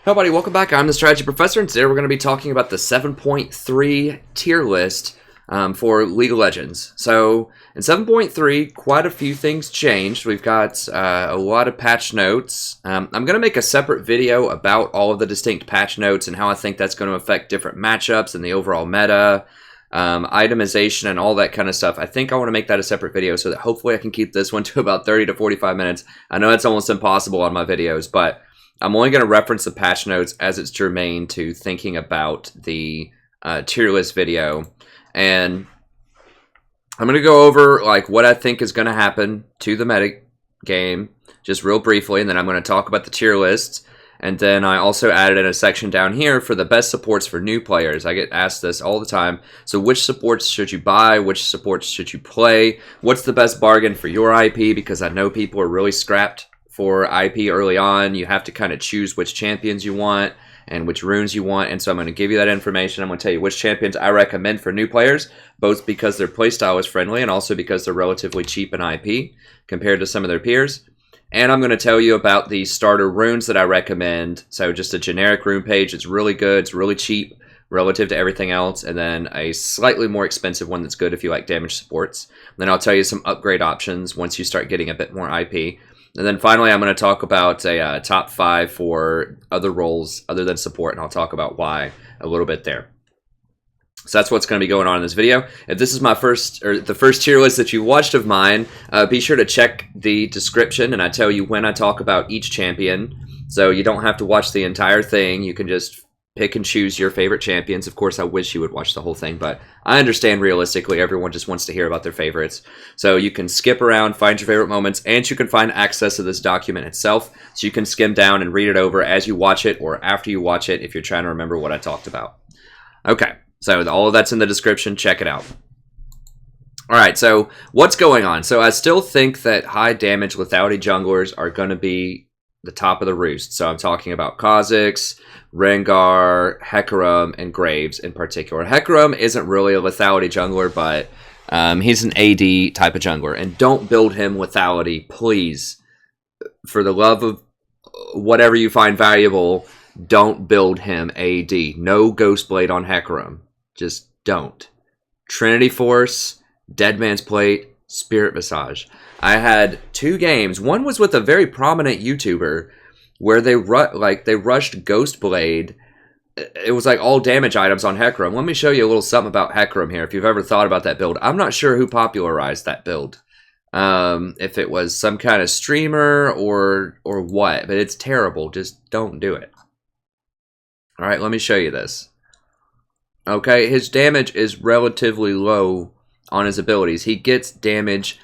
Hello everybody, welcome back. I'm the Strategy Professor, and today we're going to be talking about the 7.3 tier list for League of Legends. So, in 7.3, quite a few things changed. We've got a lot of patch notes. I'm going to make a separate video about all of the distinct patch notes and how I think that's going to affect different matchups and the overall meta, itemization, and all that kind of stuff. I think I want to make that a separate video so that hopefully I can keep this one to about 30 to 45 minutes. I know it's almost impossible on my videos, but I'm only going to reference the patch notes as it's germane to thinking about the tier list video. And I'm going to go over like what I think is going to happen to the meta game, just real briefly, and then I'm going to talk about the tier lists. And then I also added in a section down here for the best supports for new players. I get asked this all the time. So which supports should you buy? Which supports should you play? What's the best bargain for your IP? Because I know people are really scrapped for IP early on. You have to kind of choose which champions you want and which runes you want, and so I'm going to give you that information. I'm going to tell you which champions I recommend for new players, both because their playstyle is friendly and also because they're relatively cheap in IP compared to some of their peers. And I'm going to tell you about the starter runes that I recommend. So just a generic rune page, it's really good, it's really cheap relative to everything else, and then a slightly more expensive one that's good if you like damage supports. And then I'll tell you some upgrade options once you start getting a bit more IP. And then finally, I'm going to talk about a top 5 for other roles other than support, and I'll talk about why a little bit there. So that's what's going to be going on in this video. If this is my first, or the first tier list that you watched of mine, be sure to check the description, and I tell you when I talk about each champion. So you don't have to watch the entire thing. You can just pick and choose your favorite champions. Of course, I wish you would watch the whole thing, but I understand realistically everyone just wants to hear about their favorites. So you can skip around, find your favorite moments, and you can find access to this document itself. So you can skim down and read it over as you watch it or after you watch it if you're trying to remember what I talked about. Okay, so all of that's in the description. Check it out. Alright, so what's going on? So I still think that high damage lethality junglers are going to be the top of the roost. So I'm talking about Kha'Zix, Rengar, Hecarim, and Graves in particular. Hecarim isn't really a lethality jungler, but he's an AD type of jungler. And don't build him lethality, please. For the love of whatever you find valuable, don't build him AD. No Ghostblade on Hecarim. Just don't. Trinity Force, Dead Man's Plate, Spirit Visage. I had 2 games. One was with a very prominent YouTuber where they rushed Ghostblade. It was like all damage items on Hecarim. Let me show you a little something about Hecarim here if you've ever thought about that build. I'm not sure who popularized that build. If it was some kind of streamer or what, but it's terrible. Just don't do it. Alright, let me show you this. Okay, his damage is relatively low on his abilities. He gets damage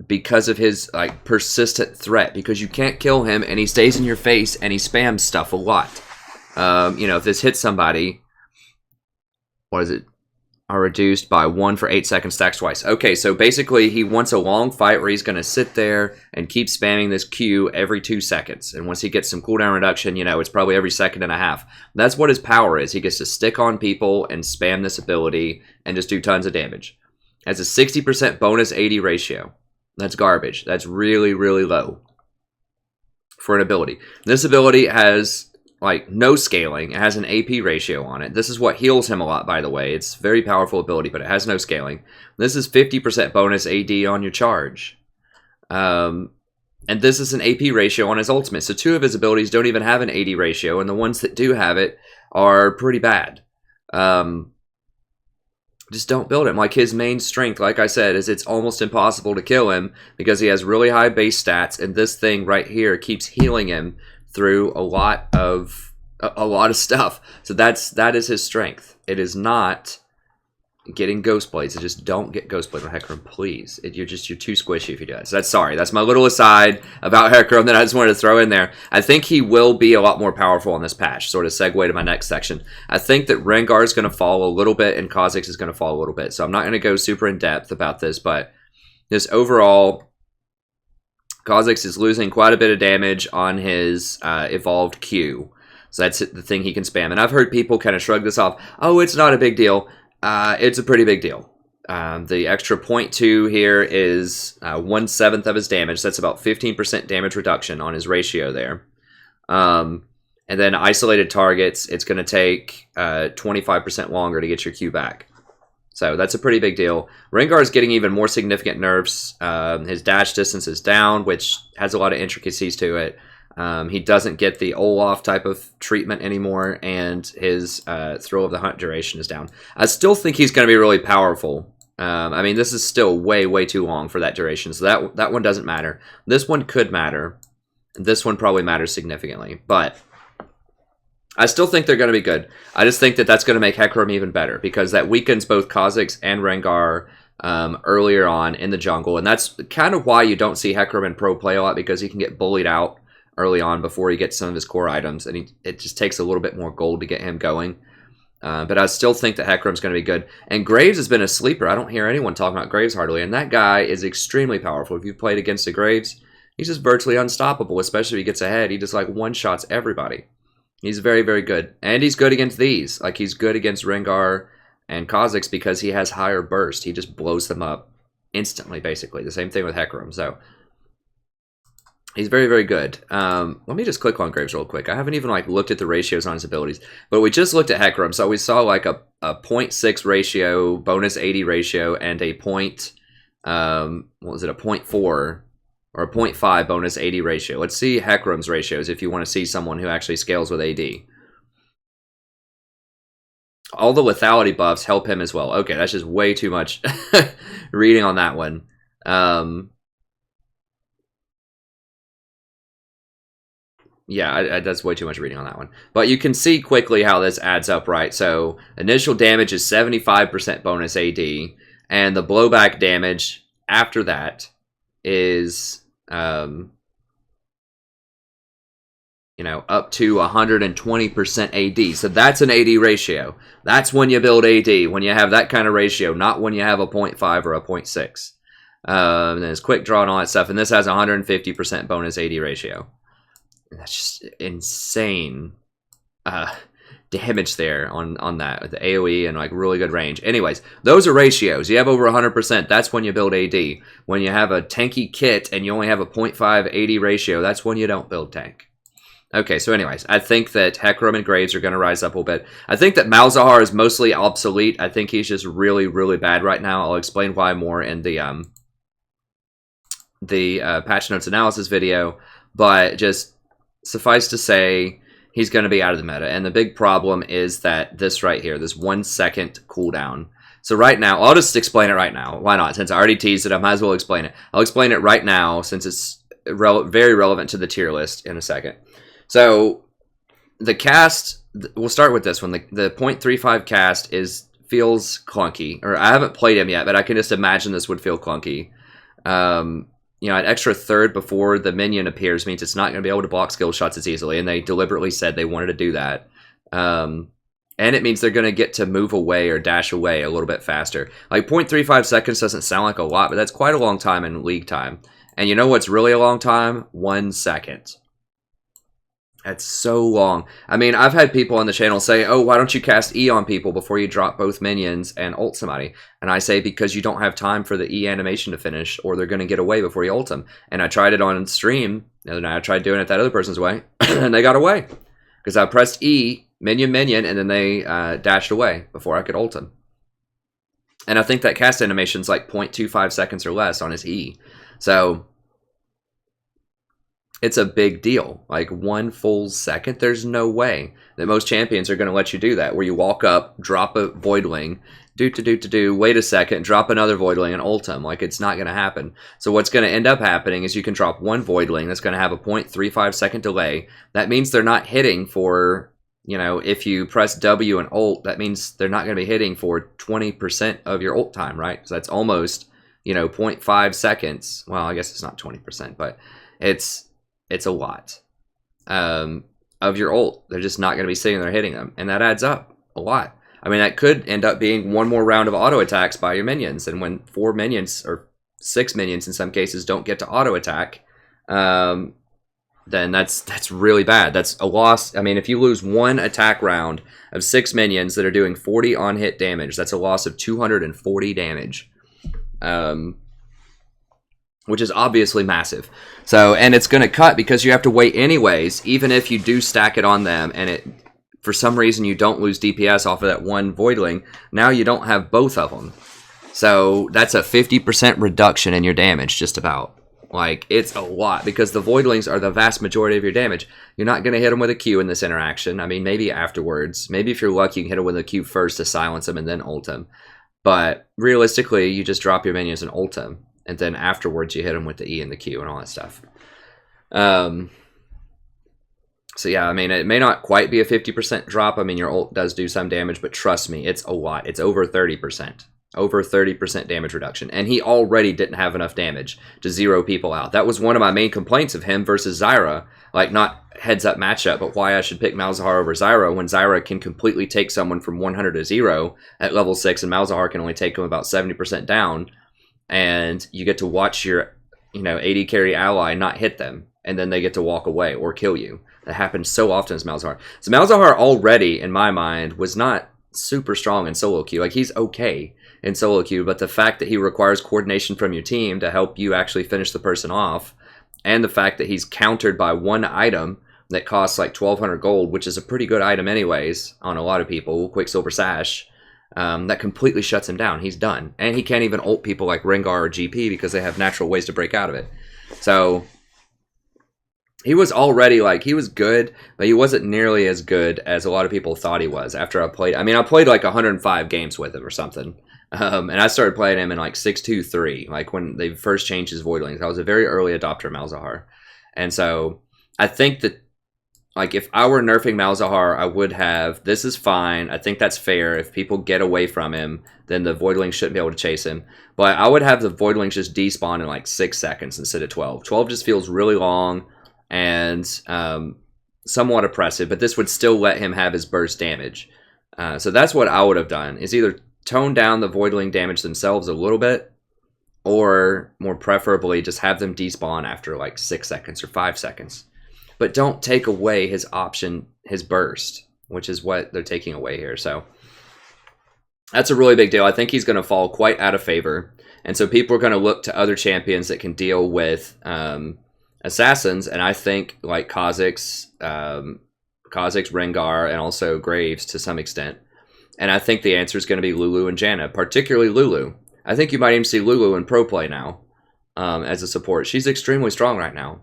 because of his like persistent threat, because you can't kill him and he stays in your face and he spams stuff a lot. You know, if this hits somebody, what is it? Are reduced by 1 for 8 seconds, stacks twice. Okay, so basically he wants a long fight where he's going to sit there and keep spamming this Q every 2 seconds. And once he gets some cooldown reduction, you know, it's probably every second and a half. That's what his power is. He gets to stick on people and spam this ability and just do tons of damage. Has a 60% bonus AD ratio. That's garbage. That's really, really low for an ability. This ability has like no scaling. It has an AP ratio on it. This is what heals him a lot, by the way. It's a very powerful ability, but it has no scaling. This is 50% bonus AD on your charge. And this is an AP ratio on his ultimate. So 2 of his abilities don't even have an AD ratio, and the ones that do have it are pretty bad. Just don't build him. Like, his main strength, like I said, is it's almost impossible to kill him because he has really high base stats, and this thing right here keeps healing him through a lot of stuff. So that is his strength. It is not getting Ghostblades. So just don't get Ghostblade on Hecarim, please. You're too squishy if you do that. So that's my little aside about Hecarim that I just wanted to throw in there. I think he will be a lot more powerful on this patch. Sort of segue to my next section. I think that Rengar is going to fall a little bit and Kha'Zix is going to fall a little bit. So I'm not going to go super in depth about this, but this overall, Kha'Zix is losing quite a bit of damage on his evolved Q. So that's the thing he can spam. And I've heard people kind of shrug this off. Oh, it's not a big deal. It's a pretty big deal. The extra 0.2 here is 1/7 of his damage. That's about 15% damage reduction on his ratio there. And then isolated targets, it's going to take 25% longer to get your Q back. So that's a pretty big deal. Rengar is getting even more significant nerfs. His dash distance is down, which has a lot of intricacies to it. He doesn't get the Olaf type of treatment anymore, and his Thrill of the Hunt duration is down. I still think he's going to be really powerful. I mean, this is still way, way too long for that duration, so that one doesn't matter. This one could matter. This one probably matters significantly, but I still think they're going to be good. I just think that that's going to make Hecarim even better, because that weakens both Kha'Zix and Rengar earlier on in the jungle, and that's kind of why you don't see Hecarim in pro play a lot, because he can get bullied out early on before he gets some of his core items, and it just takes a little bit more gold to get him going. But I still think that Hecarim's going to be good. And Graves has been a sleeper. I don't hear anyone talking about Graves hardly, and that guy is extremely powerful. If you've played against the Graves, he's just virtually unstoppable, especially if he gets ahead. He just like one-shots everybody. He's very, very good. And he's good against these. Like, he's good against Rengar and Kha'Zix because he has higher burst. He just blows them up instantly, basically. The same thing with Hecarim. So he's very, very good. Let me just click on Graves real quick. I haven't even like looked at the ratios on his abilities. But we just looked at Hecarim. So we saw like a 0.6 ratio, bonus 80 ratio, and a what was it, a 0.4 or a 0.5 bonus 80 ratio. Let's see Hecarim's ratios if you want to see someone who actually scales with AD. All the lethality buffs help him as well. Okay, that's just way too much reading on that one. Yeah, that's way too much reading on that one. But you can see quickly how this adds up, right? So initial damage is 75% bonus AD, and the blowback damage after that is you know, up to 120% AD. So that's an AD ratio. That's when you build AD, when you have that kind of ratio, not when you have a 0.5 or a 0.6. And then it's quick draw and all that stuff. And this has 150% bonus AD ratio. That's just insane damage there on that with the AoE and like really good range. Anyways, those are ratios. You have over 100%. That's when you build AD. When you have a tanky kit and you only have a 0.5 AD ratio, that's when you don't build tank. Okay, so anyways, I think that Hecarim and Graves are going to rise up a little bit. I think that Malzahar is mostly obsolete. I think he's just really, really bad right now. I'll explain why more in the patch notes analysis video. But just suffice to say, he's going to be out of the meta. And the big problem is that this right here, this 1 second cooldown. So right now, I'll just explain it right now. Why not? Since I already teased it, I might as well explain it. I'll explain it right now since it's very relevant to the tier list in a second. So the cast, we'll start with this one. The 0.35 cast feels clunky. Or I haven't played him yet, but I can just imagine this would feel clunky. You know, an extra third before the minion appears means it's not going to be able to block skill shots as easily, and they deliberately said they wanted to do that. And it means they're going to get to move away or dash away a little bit faster. Like 0.35 seconds doesn't sound like a lot, but that's quite a long time in league time. And you know what's really a long time? 1 second. That's so long. I mean, I've had people on the channel say, oh, why don't you cast E on people before you drop both minions and ult somebody? And I say, because you don't have time for the E animation to finish, or they're going to get away before you ult them. And I tried it on stream the other night. I tried doing it that other person's way, and they got away. Because I pressed E, minion, and then they dashed away before I could ult them. And I think that cast animation's like 0.25 seconds or less on his E. So it's a big deal. Like 1 full second, there's no way that most champions are going to let you do that, where you walk up, drop a Voidling, wait a second, drop another Voidling and ult him. Like, it's not going to happen. So what's going to end up happening is you can drop 1 Voidling that's going to have a 0.35 second delay. That means they're not hitting for, you know, if you press W and ult, that means they're not going to be hitting for 20% of your ult time, right? So that's almost, you know, 0.5 seconds. Well, I guess it's not 20%, but it's a lot of your ult. They're just not going to be sitting there hitting them. And that adds up a lot. I mean, that could end up being 1 more round of auto attacks by your minions. And when 4 minions, or 6 minions in some cases, don't get to auto attack, then that's really bad. That's a loss. I mean, if you lose 1 attack round of 6 minions that are doing 40 on-hit damage, that's a loss of 240 damage. which is obviously massive. So, and it's going to cut because you have to wait anyways, even if you do stack it on them and it, for some reason, you don't lose DPS off of that one Voidling. Now you don't have both of them. So that's a 50% reduction in your damage, just about. Like, it's a lot because the Voidlings are the vast majority of your damage. You're not going to hit them with a Q in this interaction. I mean, maybe afterwards. Maybe if you're lucky, you can hit them with a Q first to silence them and then ult them. But realistically, you just drop your minions and ult them. And then afterwards, you hit them with the E and the Q and all that stuff. So yeah, I mean, it may not quite be a 50% drop. I mean, your ult does do some damage, but trust me, it's a lot. It's over 30%. Over 30% damage reduction. And he already didn't have enough damage to zero people out. That was one of my main complaints of him versus Zyra. Like, not heads-up matchup, but why I should pick Malzahar over Zyra when Zyra can completely take someone from 100 to 0 at level 6, and Malzahar can only take him about 70% down. And you get to watch your, AD carry ally not hit them, and then they get to walk away or kill you. That happens so often as Malzahar. So Malzahar already, in my mind, was not super strong in solo queue. Like, he's okay in solo queue, but the fact that he requires coordination from your team to help you actually finish the person off, and the fact that he's countered by one item that costs like 1,200 gold, which is a pretty good item anyways on a lot of people, Quicksilver Sash, that completely shuts him down. He's done. And he can't even ult people like Rengar or GP because they have natural ways to break out of it. So he was already, he was good, but he wasn't nearly as good as a lot of people thought he was after I played. I mean, I played like 105 games with him or something. And I started playing him in like 6.2.3, like when they first changed his Voidlings. I was a very early adopter of Malzahar. And so I think that, like, if I were nerfing Malzahar, I would have, this is fine. I think that's fair. If people get away from him, then the Voidlings shouldn't be able to chase him. But I would have the Voidlings just despawn in like 6 seconds instead of 12. 12 just feels really long and somewhat oppressive, but this would still let him have his burst damage. So that's what I would have done, is either tone down the Voidling damage themselves a little bit, or more preferably just have them despawn after like 6 seconds or 5 seconds. But don't take away his option, his burst, which is what they're taking away here. So that's a really big deal. I think he's going to fall quite out of favor. And so people are going to look to other champions that can deal with assassins. And I think like Kha'Zix, Rengar, and also Graves to some extent. And I think the answer is going to be Lulu and Janna, particularly Lulu. I think you might even see Lulu in pro play now as a support. She's extremely strong right now.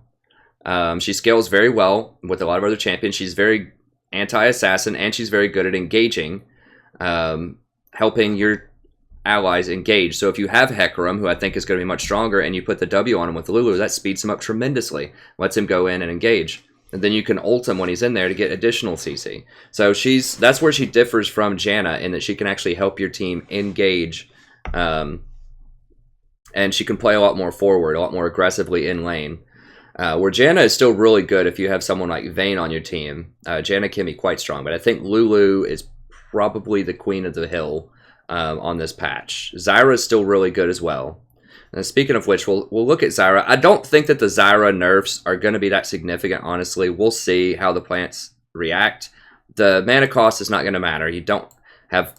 She scales very well with a lot of other champions. She's very anti-assassin, and she's very good at engaging, helping your allies engage. So if you have Hecarim, who I think is going to be much stronger, and you put the W on him with Lulu, that speeds him up tremendously. Lets him go in and engage. And then you can ult him when he's in there to get additional CC. So that's where she differs from Janna, in that she can actually help your team engage, and she can play a lot more forward, a lot more aggressively in lane. Where Janna is still really good if you have someone like Vayne on your team. Janna can be quite strong, but I think Lulu is probably the queen of the hill on this patch. Zyra is still really good as well. And speaking of which, we'll look at Zyra. I don't think that the Zyra nerfs are going to be that significant, honestly. We'll see how the plants react. The mana cost is not going to matter. You don't have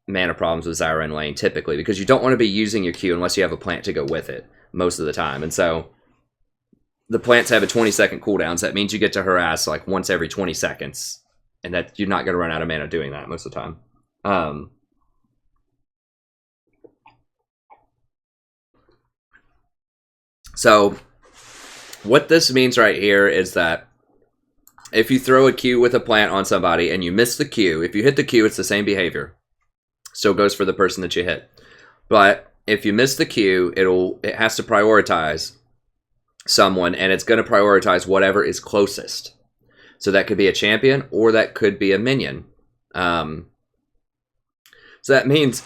mana problems with Zyra in lane, typically, because you don't want to be using your Q unless you have a plant to go with it most of the time. And so the plants have a 20-second cooldown, so that means you get to harass like once every 20 seconds. And that you're not going to run out of mana doing that most of the time. So what this means right here is that if you throw a Q with a plant on somebody and you miss the Q, if you hit the Q, it's the same behavior. Still goes for the person that you hit. But if you miss the Q, it has to prioritize someone, and it's going to prioritize whatever is closest. So that could be a champion, or that could be a minion. So that means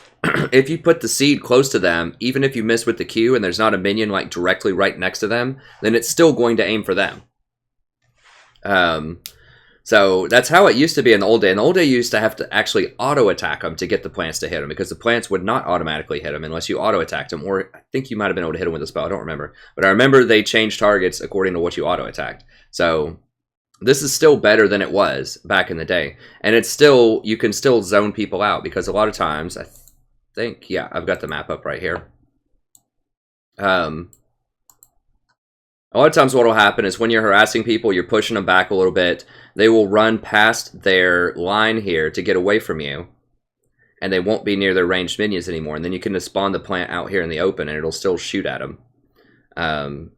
if you put the seed close to them, even if you miss with the Q and there's not a minion like directly right next to them, then it's still going to aim for them. So that's how it used to be in the old day. In the old day, you used to have to actually auto-attack them to get the plants to hit them, because the plants would not automatically hit them unless you auto-attacked them, or I think you might have been able to hit them with a spell, I don't remember. But I remember they changed targets according to what you auto-attacked. So this is still better than it was back in the day. And it's still, you can still zone people out, because a lot of times, I think, yeah, I've got the map up right here. A lot of times what will happen is when you're harassing people, you're pushing them back a little bit, they will run past their line here to get away from you, and they won't be near their ranged minions anymore, and then you can just spawn the plant out here in the open, and it'll still shoot at them.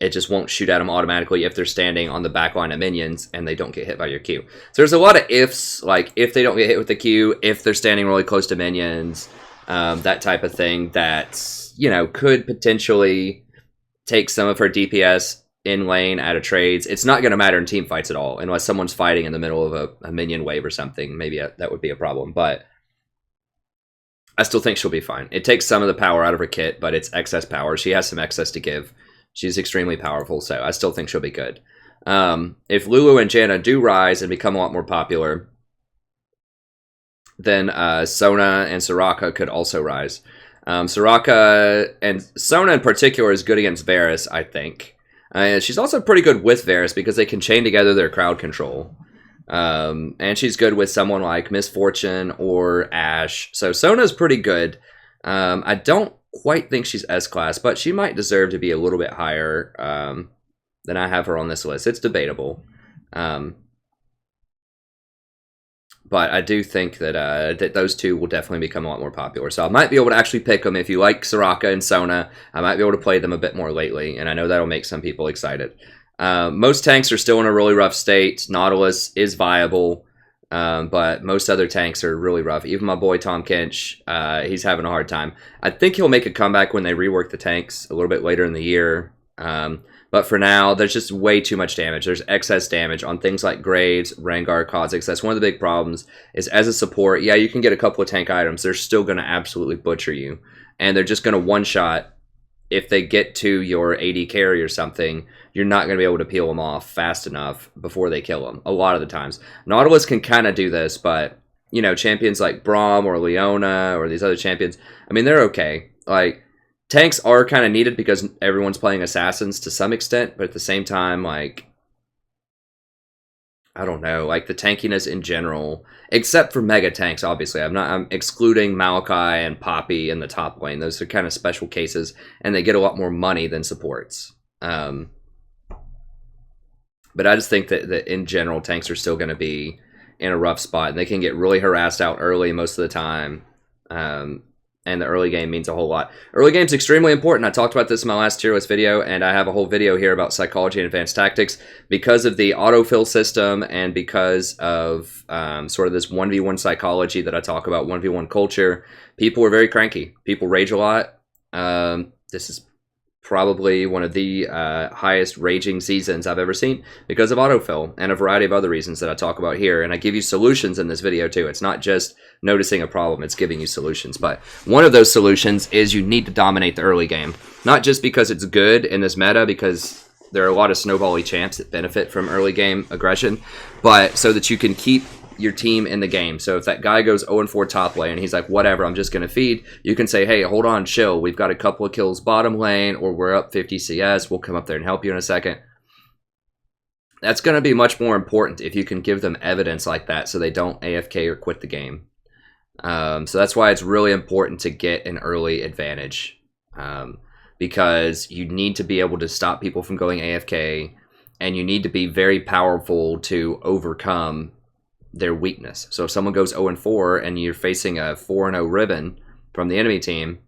It just won't shoot at them automatically if they're standing on the back line of minions and they don't get hit by your Q. So there's a lot of ifs, like if they don't get hit with the Q, if they're standing really close to minions, that type of thing that, you know, could potentially take some of her DPS in lane out of trades. It's not going to matter in team fights at all, unless someone's fighting in the middle of a minion wave or something. Maybe that would be a problem, but I still think she'll be fine. It takes some of the power out of her kit, but it's excess power. She has some excess to give. She's extremely powerful, so I still think she'll be good. If Lulu and Janna do rise and become a lot more popular, then Sona and Soraka could also rise. Soraka and Sona in particular is good against Varus, I think. She's also pretty good with Varus because they can chain together their crowd control. And she's good with someone like Misfortune or Ashe. So Sona's pretty good. I don't quite think she's S-class, but she might deserve to be a little bit higher than I have her on this list. It's debatable. But I do think that that those two will definitely become a lot more popular. So I might be able to actually pick them. If you like Soraka and Sona, I might be able to play them a bit more lately. And I know that'll make some people excited. Most tanks are still in a really rough state. Nautilus is viable. But most other tanks are really rough. Even my boy Tahm Kench, he's having a hard time. I think he'll make a comeback when they rework the tanks a little bit later in the year. But for now, there's just way too much damage. There's excess damage on things like Graves, Rengar, Kha'Zix. That's one of the big problems, is as a support, yeah, you can get a couple of tank items. They're still going to absolutely butcher you. And they're just going to one-shot. If they get to your AD carry or something, you're not going to be able to peel them off fast enough before they kill them, a lot of the times. Nautilus can kind of do this, but, you know, champions like Braum or Leona or these other champions, I mean, they're okay. Like, tanks are kind of needed because everyone's playing assassins to some extent, but at the same time, like, I don't know, like the tankiness in general, except for mega tanks, obviously. I'm excluding Maokai and Poppy in the top lane. Those are kind of special cases, and they get a lot more money than supports. But I just think that in general, tanks are still going to be in a rough spot, and they can get really harassed out early most of the time. And the early game means a whole lot. Early game's extremely important. I talked about this in my last tier list video, and I have a whole video here about psychology and advanced tactics. Because of the autofill system and because of sort of this 1v1 psychology that I talk about, 1v1 culture, people are very cranky. People rage a lot. This is probably one of the highest raging seasons I've ever seen because of autofill and a variety of other reasons that I talk about here. And I give you solutions in this video too. It's not just noticing a problem, it's giving you solutions. But one of those solutions is you need to dominate the early game. Not just because it's good in this meta, because there are a lot of snowbally champs that benefit from early game aggression, but so that you can keep your team in the game. So if that guy goes 0-4 top lane and he's like, whatever, I'm just going to feed, you can say, hey, hold on, chill. We've got a couple of kills bottom lane, or we're up 50 CS. We'll come up there and help you in a second. That's going to be much more important if you can give them evidence like that so they don't AFK or quit the game. So that's why it's really important to get an early advantage. Because you need to be able to stop people from going AFK, and you need to be very powerful to overcome their weakness. So if someone goes 0-4 and you're facing a 4-0 ribbon from the enemy team,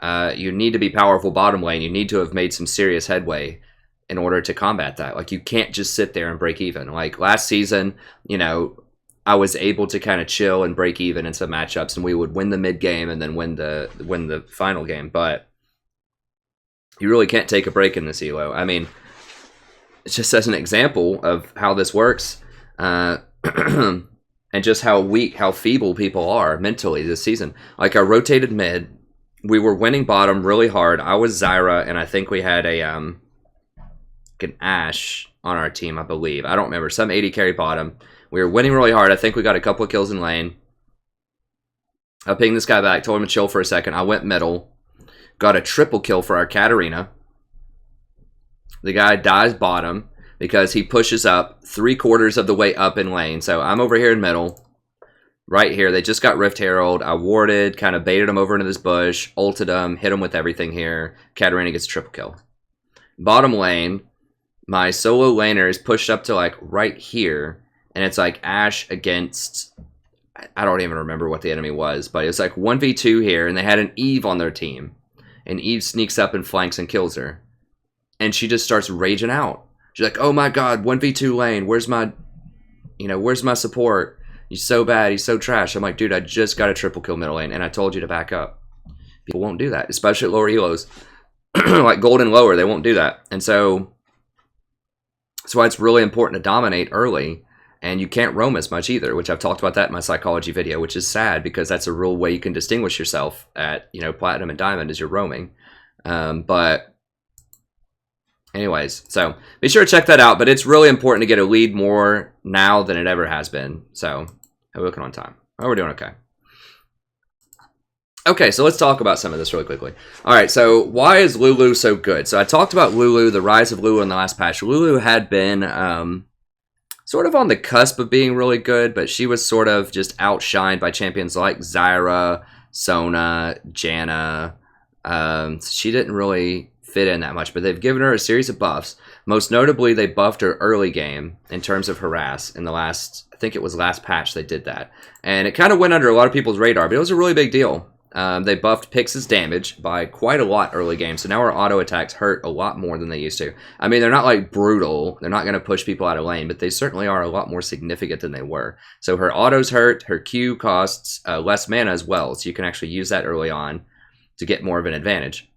you need to be powerful bottom lane. You need to have made some serious headway in order to combat that. Like, you can't just sit there and break even. Like last season, you know, I was able to kind of chill and break even in some matchups, and we would win the mid game and then win the final game. But you really can't take a break in this elo. I mean, it's just as an example of how this works. And just how weak, how feeble people are mentally this season. Like, I rotated mid. We were winning bottom really hard. I was Zyra, and I think we had an Ashe on our team, I believe. I don't remember. Some 80 carry bottom. We were winning really hard. I think we got a couple of kills in lane. I pinged this guy back, told him to chill for a second. I went middle. Got a triple kill for our Katarina. The guy dies bottom because he pushes up 3/4 of the way up in lane. So I'm over here in middle, right here. They just got Rift Herald. I warded, kind of baited him over into this bush, ulted him, hit him with everything here. Katarina gets a triple kill. Bottom lane, my solo laner is pushed up to like right here, and it's like Ashe against, I don't even remember what the enemy was, but it was like 1v2 here, and they had an Eve on their team, and Eve sneaks up and flanks and kills her, and she just starts raging out. She's like, oh my god, 1v2 lane, where's my support? He's so bad, he's so trash. I'm like, dude, I just got a triple kill middle lane, and I told you to back up. People won't do that, especially at lower elos. Like gold and lower, they won't do that. And so that's why it's really important to dominate early, and you can't roam as much either, which I've talked about that in my psychology video, which is sad because that's a real way you can distinguish yourself at, platinum and diamond is you're roaming. But anyways, so be sure to check that out, but it's really important to get a lead more now than it ever has been. So how are we looking on time? Oh, we're doing okay. Okay, so let's talk about some of this really quickly. All right, so why is Lulu so good? So I talked about Lulu, the rise of Lulu in the last patch. Lulu had been sort of on the cusp of being really good, but she was sort of just outshined by champions like Zyra, Sona, Janna. She didn't really fit in that much, but they've given her a series of buffs. Most notably, they buffed her early game in terms of harass in the last, I think it was last patch they did that. And it kind of went under a lot of people's radar, but it was a really big deal. They buffed Pix's damage by quite a lot early game, so now her auto attacks hurt a lot more than they used to. I mean, they're not like brutal, they're not going to push people out of lane, but they certainly are a lot more significant than they were. So her autos hurt, her Q costs less mana as well, so you can actually use that early on to get more of an advantage.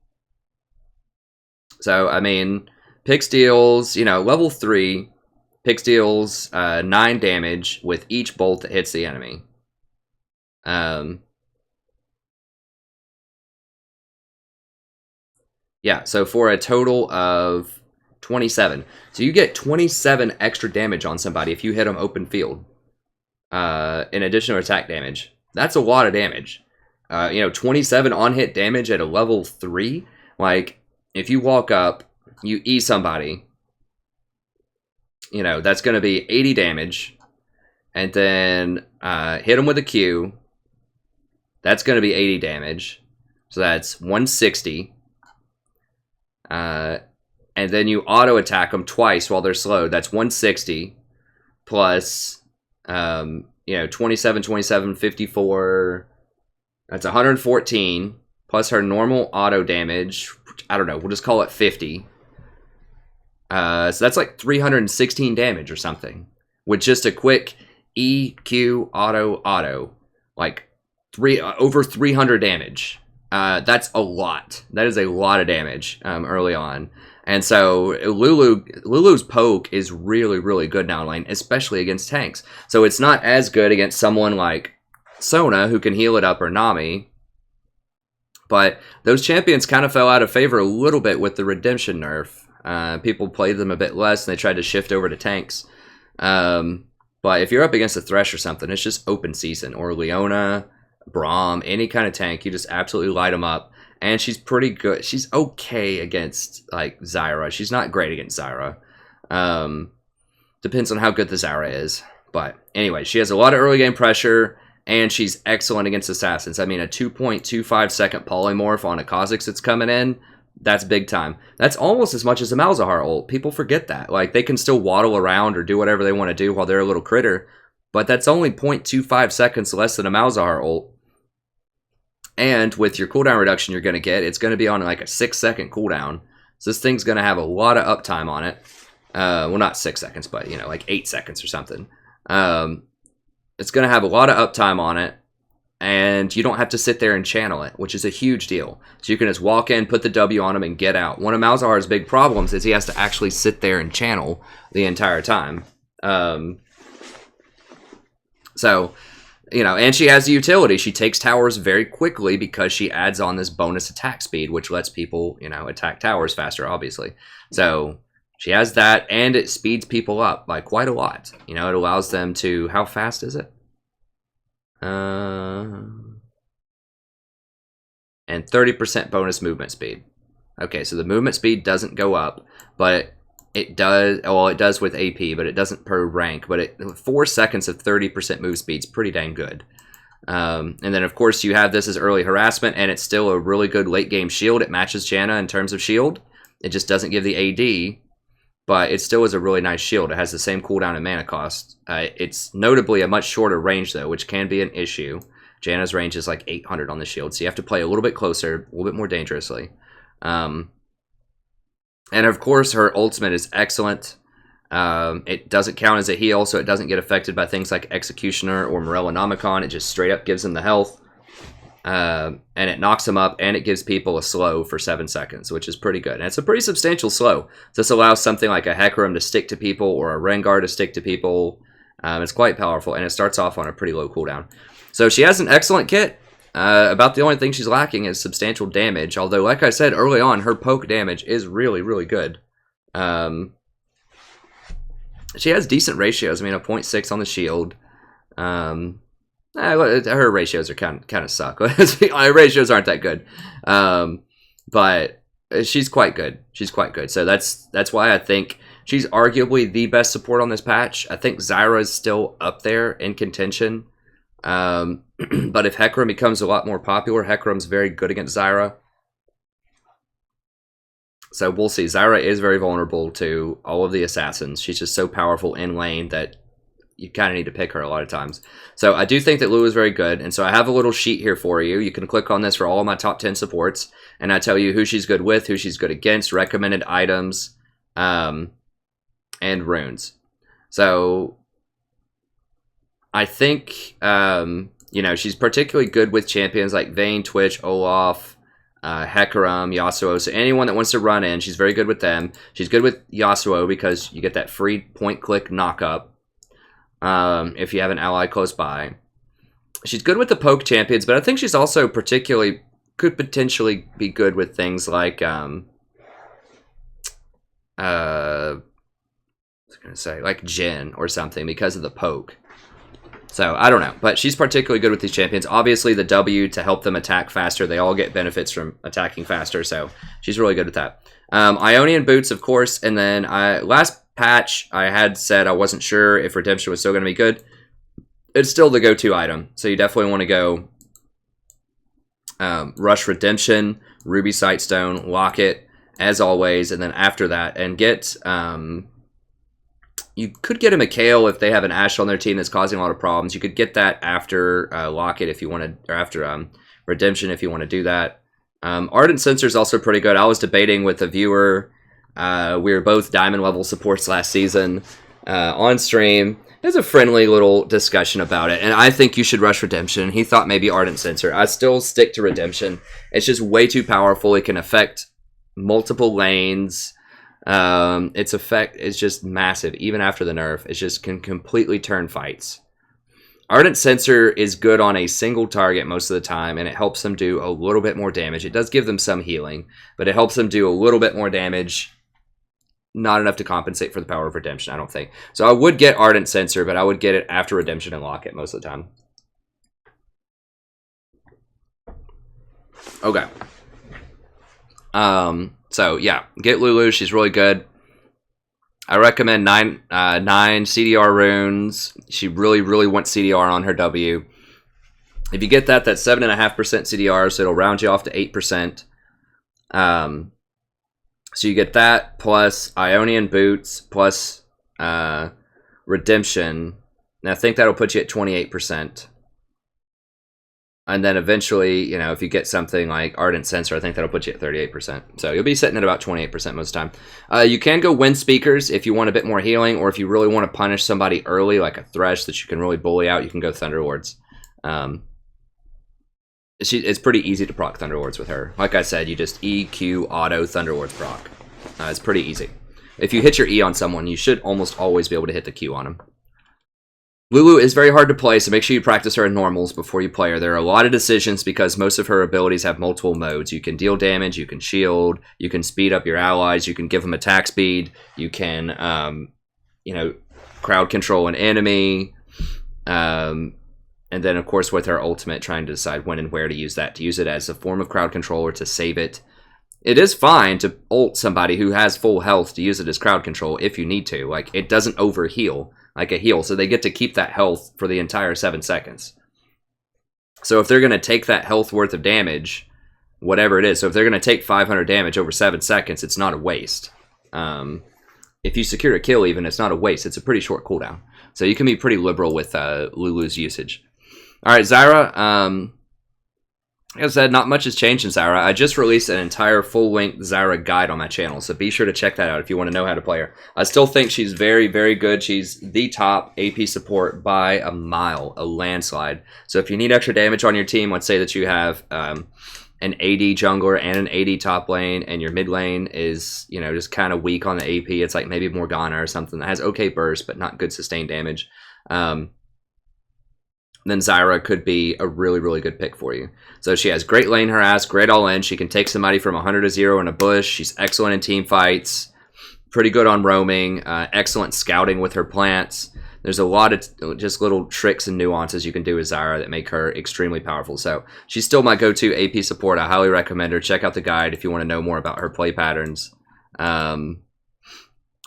So, I mean, Pix deals, level 3, Pix deals 9 damage with each bolt that hits the enemy. Yeah, so for a total of 27. So you get 27 extra damage on somebody if you hit them open field. In addition to attack damage. That's a lot of damage. 27 on-hit damage at a level 3. Like, if you walk up, you E somebody, that's going to be 80 damage. And then hit them with a Q. That's going to be 80 damage. So that's 160. And then you auto attack them twice while they're slowed. That's 160 plus, 27, 27, 54. That's 114 plus her normal auto damage. I don't know. We'll just call it 50. So that's like 316 damage or something with just a quick EQ auto, like over 300 damage. That's a lot. That is a lot of damage early on. And so Lulu's poke is really, really good now in lane, especially against tanks. So it's not as good against someone like Sona, who can heal it up, or Nami. But those champions kind of fell out of favor a little bit with the Redemption nerf. People played them a bit less, and they tried to shift over to tanks. But if you're up against a Thresh or something, it's just open season. Or Leona, Braum, any kind of tank, you just absolutely light them up. And she's pretty good. She's okay against, like, Zyra. She's not great against Zyra. Depends on how good the Zyra is. But anyway, she has a lot of early game pressure, and she's excellent against assassins. I mean, a 2.25 second polymorph on a Kha'Zix that's coming in, that's big time. That's almost as much as a Malzahar ult. People forget that. Like, they can still waddle around or do whatever they want to do while they're a little critter. But that's only 0.25 seconds less than a Malzahar ult. And with your cooldown reduction you're going to get, it's going to be on like a 6-second cooldown. So this thing's going to have a lot of uptime on it. Well, not 6 seconds, but, like 8 seconds or something. It's going to have a lot of uptime on it. And you don't have to sit there and channel it, which is a huge deal. So you can just walk in, put the W on him, and get out. One of Malzahar's big problems is he has to actually sit there and channel the entire time. So... and she has the utility. She takes towers very quickly because she adds on this bonus attack speed, which lets people, attack towers faster, obviously. So she has that, and it speeds people up by quite a lot. It allows them to... How fast is it? And 30% bonus movement speed. Okay, so the movement speed doesn't go up, but... It does, well, it does with AP, but it doesn't per rank. But 4 seconds of 30% move speed is pretty dang good. And then, of course, you have this as early harassment, and it's still a really good late-game shield. It matches Janna in terms of shield. It just doesn't give the AD. but it still is a really nice shield. It has the same cooldown and mana cost. It's notably a much shorter range, though, which can be an issue. Janna's range is like 800 on the shield, so you have to play a little bit closer, a little bit more dangerously. And of course, her ultimate is excellent. It doesn't count as a heal, so it doesn't get affected by things like Executioner or Morellonomicon. It just straight up gives them the health. And it knocks them up, and it gives people a slow for 7 seconds, which is pretty good. And it's a pretty substantial slow. This allows something like a Hecarim to stick to people or a Rengar to stick to people. It's quite powerful, and it starts off on a pretty low cooldown. So she has an excellent kit. About the only thing she's lacking is substantial damage, although, like I said early on, her poke damage is really, really good. She has decent ratios. I mean, a 0.6 on the shield. Her ratios are kind of suck. Her ratios aren't that good. But she's quite good. She's quite good. So that's why I think she's arguably the best support on this patch. I think Zyra is still up there in contention. But if Hecarim becomes a lot more popular, Hecarim's very good against Zyra. So we'll see. Zyra is very vulnerable to all of the assassins. She's just so powerful in lane that you kind of need to pick her a lot of times. So I do think that Lulu is very good. And so I have a little sheet here for you. You can click on this for all of my top 10 supports. And I tell you who she's good with, who she's good against, recommended items, and runes. So I think, you know, she's particularly good with champions like Vayne, Twitch, Olaf, Hecarim, Yasuo. So anyone that wants to run in, she's very good with them. She's good with Yasuo because you get that free point-click knock-up if you have an ally close by. She's good with the poke champions, but I think she's also could potentially be good with things like, I was going to say, like Jhin or something because of the poke. So, I don't know. But she's particularly good with these champions. Obviously, the W to help them attack faster. They all get benefits from attacking faster. So, she's really good with that. Ionian Boots, of course. And then, last patch, I had said I wasn't sure if Redemption was still going to be good. It's still the go-to item. So, you definitely want to go Rush Redemption, Ruby Sightstone, Locket, as always. And then after that, and get... you could get a Kayle if they have an Ashe on their team that's causing a lot of problems. You could get that after Locket if you wanted, or after Redemption if you want to do that. Ardent Censer is also pretty good. I was debating with a viewer. We were both diamond level supports last season on stream. There's a friendly little discussion about it, and I think you should rush Redemption. He thought maybe Ardent Censer. I still stick to Redemption. It's just way too powerful. It can affect multiple lanes. Its effect is just massive, even after the nerf. It just can completely turn fights. Ardent Censer is good on a single target most of the time, and it helps them do a little bit more damage. It does give them some healing, but it helps them do a little bit more damage. Not enough to compensate for the power of Redemption, I don't think. So I would get Ardent Censer, but I would get it after Redemption and Locket most of the time. Okay. So yeah, get Lulu. She's really good. I recommend 9 CDR runes. She really wants CDR on her W. If you get that, that's 7.5% CDR, so it'll round you off to 8%. So you get that plus Ionian Boots plus Redemption. And I think that'll put you at 28%. And then eventually, you know, if you get something like Ardent Censer, I think that'll put you at 38%. So you'll be sitting at about 28% most of the time. You can go Wind Speakers if you want a bit more healing, or if you really want to punish somebody early, like a Thresh that you can really bully out, you can go Thunderlords. It's pretty easy to proc Thunderlords with her. Like I said, you just EQ auto Thunderlords proc. It's pretty easy. If you hit your E on someone, you should almost always be able to hit the Q on them. Lulu is very hard to play, so make sure you practice her in normals before you play her. There are a lot of decisions because most of her abilities have multiple modes. You can deal damage, you can shield, you can speed up your allies, you can give them attack speed, you can, you know, crowd control an enemy, and then, of course, with her ultimate, trying to decide when and where to use that. To use it as a form of crowd control or to save it. It is fine to ult somebody who has full health to use it as crowd control if you need to. Like, it doesn't overheal like a heal, so they get to keep that health for the entire 7 seconds. So if they're going to take that health worth of damage, whatever it is, so if they're going to take 500 damage over 7 seconds, it's not a waste. If if you secure a kill even, it's not a waste. It's a pretty short cooldown. So you can be pretty liberal with Lulu's usage. All right, Zyra. Like I said, not much has changed in Zyra. I just released an entire full-length Zyra guide on my channel, so be sure to check that out if you want to know how to play her. I still think she's very, very good. She's the top AP support by a mile, a landslide. So if you need extra damage on your team, let's say that you have an AD jungler and an AD top lane, and your mid lane is, you know, just kind of weak on the AP. It's like maybe Morgana or something that has okay burst, but not good sustained damage. Then Zyra could be a really, really good pick for you. So she has great lane harass, great all-in. She can take somebody from 100 to 0 in a bush. She's excellent in team fights, pretty good on roaming, excellent scouting with her plants. There's a lot of just little tricks and nuances you can do with Zyra that make her extremely powerful. So she's still my go-to AP support. I highly recommend her. Check out the guide if you want to know more about her play patterns.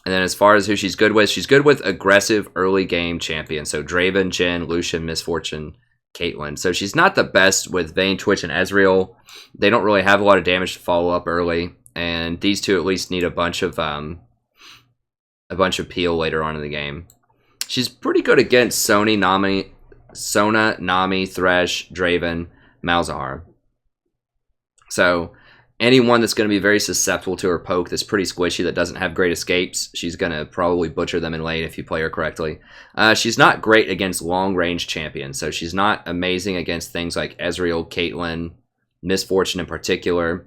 And then as far as who she's good with aggressive early game champions. So Draven, Jhin, Lucian, Misfortune, Caitlyn. So she's not the best with Vayne, Twitch, and Ezreal. They don't really have a lot of damage to follow up early. And these two at least need a bunch of peel later on in the game. She's pretty good against Sona, Nami, Thresh, Draven, Malzahar. So anyone that's going to be very susceptible to her poke that's pretty squishy, that doesn't have great escapes, she's going to probably butcher them in lane if you play her correctly. She's not great against long-range champions, so she's not amazing against things like Ezreal, Caitlyn, Misfortune in particular.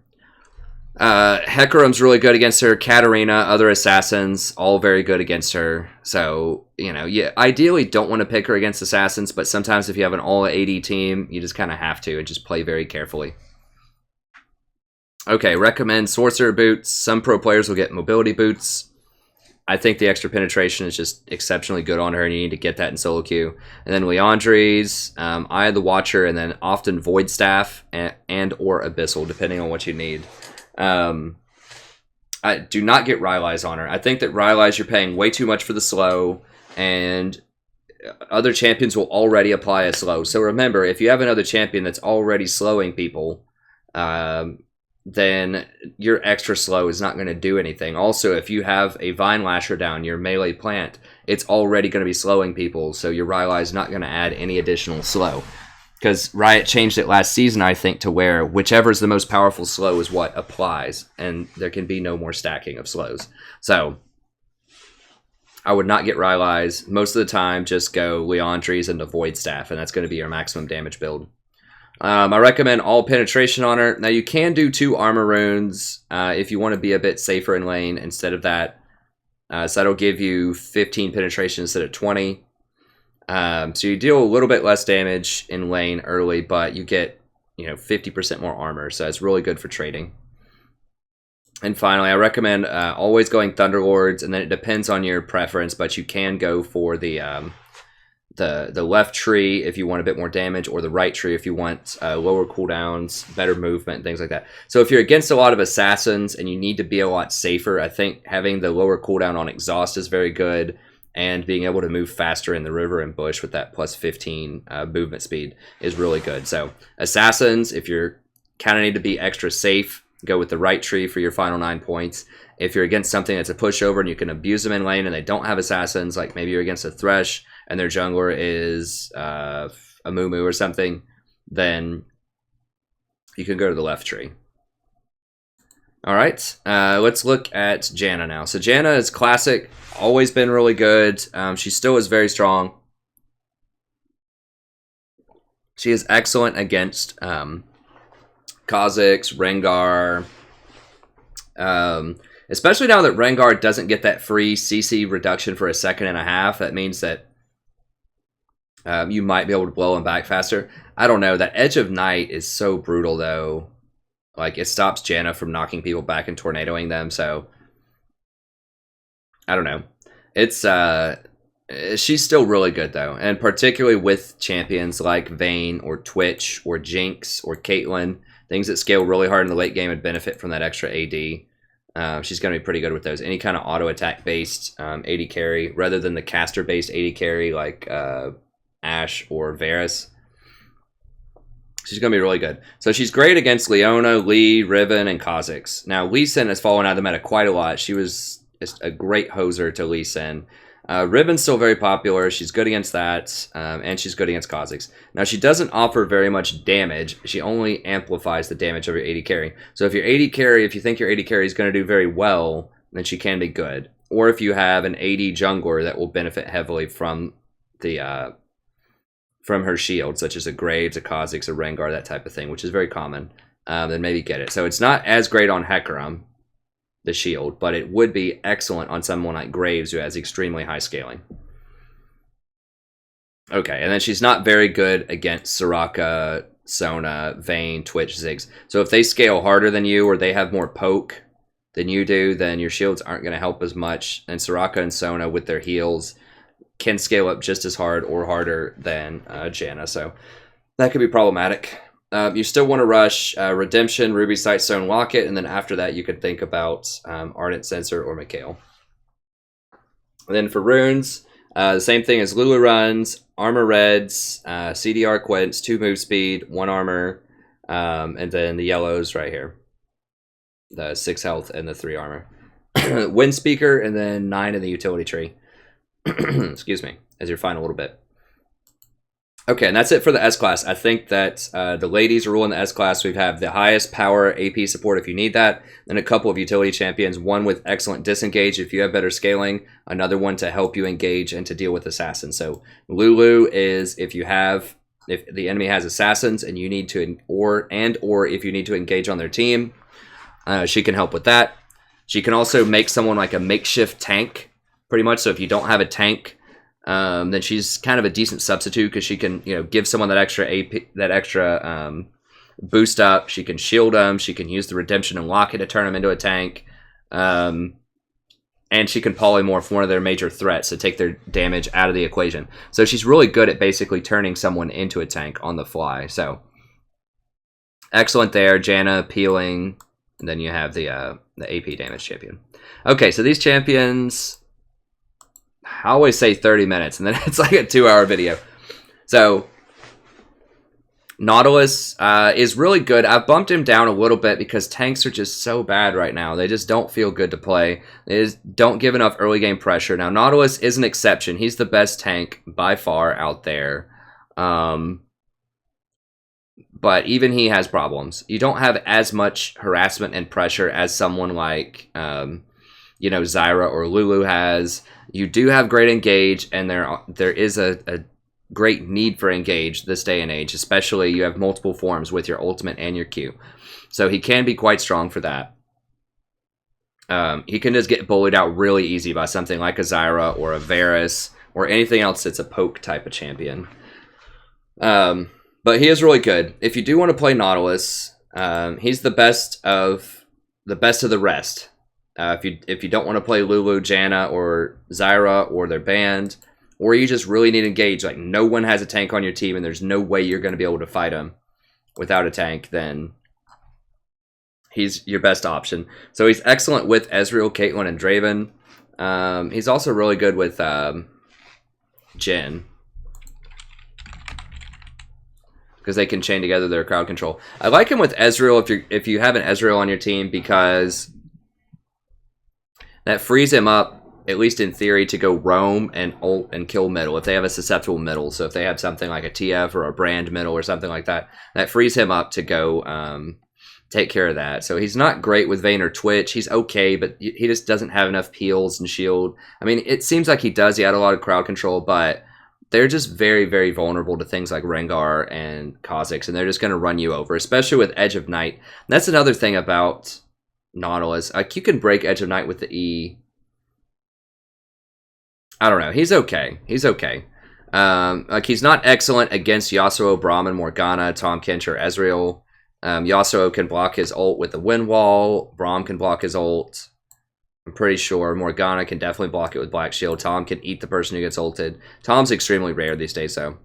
Hecarim's really good against her. Katarina, other assassins, all very good against her. So, you know, you ideally don't want to pick her against assassins, but sometimes if you have an all-AD team, you just kind of have to and just play very carefully. Okay, recommend Sorcerer boots. Some pro players will get mobility boots. I think the extra penetration is just exceptionally good on her, and you need to get that in solo queue. And then Leandri's, Eye of the Watcher, and then often Void Staff and or Abyssal, depending on what you need. I do not get Rylai's on her. I think that Rylai's, you're paying way too much for the slow, and other champions will already apply a slow. So remember, if you have another champion that's already slowing people, then your extra slow is not going to do anything. Also, if you have a Vine Lasher down, your melee plant, it's already going to be slowing people, so your Rylai is not going to add any additional slow. Because Riot changed it last season, I think, to where whichever is the most powerful slow is what applies, and there can be no more stacking of slows. So I would not get Rylai's. Most of the time, just go Leandri's and the Void Staff, and that's going to be your maximum damage build. I recommend all penetration on her. Now, you can do 2 armor runes if you want to be a bit safer in lane instead of that. So that'll give you 15 penetration instead of 20. So you deal a little bit less damage in lane early, but you get, 50% more armor. So it's really good for trading. And finally, I recommend always going Thunderlords, and then it depends on your preference, but you can go for the left tree if you want a bit more damage, or the right tree if you want lower cooldowns, better movement, things like that. So if you're against a lot of assassins and you need to be a lot safer, I think having the lower cooldown on exhaust is very good, and being able to move faster in the river and bush with that plus 15 movement speed is really good. So assassins, if you're kind of need to be extra safe, go with the right tree for your final 9 points. If you're against something that's a pushover and you can abuse them in lane and they don't have assassins, like maybe you're against a Thresh and their jungler is a Mumu or something, then you can go to the left tree. All right, let's look at Janna now. So Janna is classic, always been really good. She still is very strong. She is excellent against Kha'Zix, Rengar, especially now that Rengar doesn't get that free CC reduction for a second and a half. That means that you might be able to blow him back faster. I don't know. That Edge of Night is so brutal, though. Like, it stops Janna from knocking people back and tornadoing them, so I don't know. It's she's still really good, though, and particularly with champions like Vayne or Twitch or Jinx or Caitlyn, things that scale really hard in the late game and benefit from that extra AD. She's going to be pretty good with those. Any kind of auto attack based AD carry, rather than the caster based AD carry like Ashe or Varus. She's going to be really good. So she's great against Leona, Lee, Riven, and Kha'Zix. Now, Lee Sin has fallen out of the meta quite a lot. She was Just a great hoser to Lee Sin. Ribbon's still very popular. She's good against that, and she's good against Kha'Zix. Now, she doesn't offer very much damage. She only amplifies the damage of your AD carry. So if your AD carry, if you think your AD carry is going to do very well, then she can be good. Or if you have an AD jungler that will benefit heavily from the from her shield, such as a Graves, a Kha'Zix, a Rengar, that type of thing, which is very common, then maybe get it. So it's not as great on Hecarim, the shield, but it would be excellent on someone like Graves, who has extremely high scaling. Okay, and then she's not very good against Soraka, Sona, Vayne, Twitch, Ziggs. So if they scale harder than you, or they have more poke than you do, then your shields aren't going to help as much. And Soraka and Sona, with their heals, can scale up just as hard or harder than Janna. So that could be problematic. You still want to rush Redemption, Ruby, Sight, Stone, Locket, and then after that you could think about Ardent Censer or Mikael. And then for runes, the same thing as Lulu runs, Armor Reds, CDR Quints, 2 move speed, 1 armor, and then the yellows right here. The 6 health and the 3 armor. Wind Speaker, and then 9 in the utility tree. Excuse me, as your final little bit. Okay, and that's it for the S-Class. I think that the ladies are ruling the S-Class. We have the highest power AP support if you need that, then a couple of utility champions, one with excellent disengage if you have better scaling, another one to help you engage and to deal with assassins. So Lulu is if the enemy has assassins and you need to, or if you need to engage on their team, she can help with that. She can also make someone like a makeshift tank, pretty much. So if you don't have a tank, then she's kind of a decent substitute because she can, give someone that extra AP, that extra boost up. She can shield them. She can use the Redemption and Locket to turn them into a tank, and she can polymorph one of their major threats to take their damage out of the equation. So she's really good at basically turning someone into a tank on the fly. So excellent there. Janna, peeling, and then you have the AP damage champion. Okay, so these champions, I always say 30 minutes, and then it's like a 2-hour video. So Nautilus is really good. I've bumped him down a little bit because tanks are just so bad right now. They just don't feel good to play. They just don't give enough early game pressure. Now, Nautilus is an exception. He's the best tank by far out there. But even he has problems. You don't have as much harassment and pressure as someone like, Zyra or Lulu has. You do have great engage, and there is a great need for engage this day and age, especially you have multiple forms with your ultimate and your Q. So he can be quite strong for that. He can just get bullied out really easy by something like a Zyra or a Varus or anything else that's a poke type of champion. But he is really good. If you do want to play Nautilus, he's the best of the rest. If you don't want to play Lulu, Janna, or Zyra, or their band, or you just really need engage, like no one has a tank on your team and there's no way you're going to be able to fight him without a tank, then he's your best option. So he's excellent with Ezreal, Caitlyn, and Draven. He's also really good with Jhin, because they can chain together their crowd control. I like him with Ezreal if you have an Ezreal on your team, because that frees him up, at least in theory, to go roam and ult and kill middle if they have a susceptible middle. So if they have something like a TF or a brand middle or something like that, that frees him up to go take care of that. So he's not great with Vayne or Twitch. He's okay, but he just doesn't have enough peels and shield. I mean, it seems like he does. He had a lot of crowd control, but they're just very, very vulnerable to things like Rengar and Kha'Zix, and they're just going to run you over, especially with Edge of Night. And that's another thing about Nautilus. Like, you can break Edge of Night with the E. I don't know. He's okay. He's okay. Like, he's not excellent against Yasuo, Brahmin, Morgana, Tahm, Kench, or Ezreal. Yasuo can block his ult with the Wind Wall. Braum can block his ult. I'm pretty sure Morgana can definitely block it with Black Shield. Tahm can eat the person who gets ulted. Tahm's extremely rare these days, though.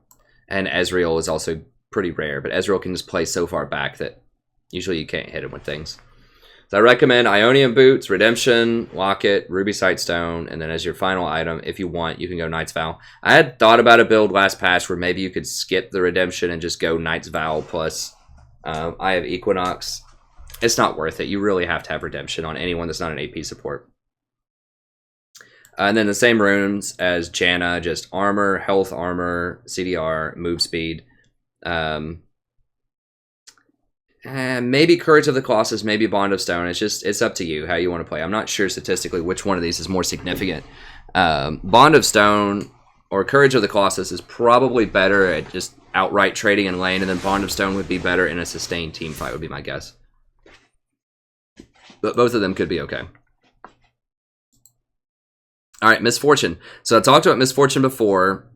And Ezreal is also pretty rare, but Ezreal can just play so far back that usually you can't hit him with things. So I recommend Ionian Boots, Redemption, Locket, Ruby Sightstone, and then as your final item, if you want, you can go Knight's Vow. I had thought about a build last patch where maybe you could skip the Redemption and just go Knight's Vow plus I have Equinox. It's not worth it. You really have to have Redemption on anyone that's not an AP support. And then the same runes as Janna, just armor, health armor, CDR, move speed. And maybe Courage of the Colossus, maybe Bond of Stone. It's up to you how you want to play. I'm not sure statistically which one of these is more significant. Bond of Stone or Courage of the Colossus is probably better at just outright trading in lane, and then Bond of Stone would be better in a sustained team fight, would be my guess. But both of them could be okay. All right, Misfortune. So I talked about Misfortune before.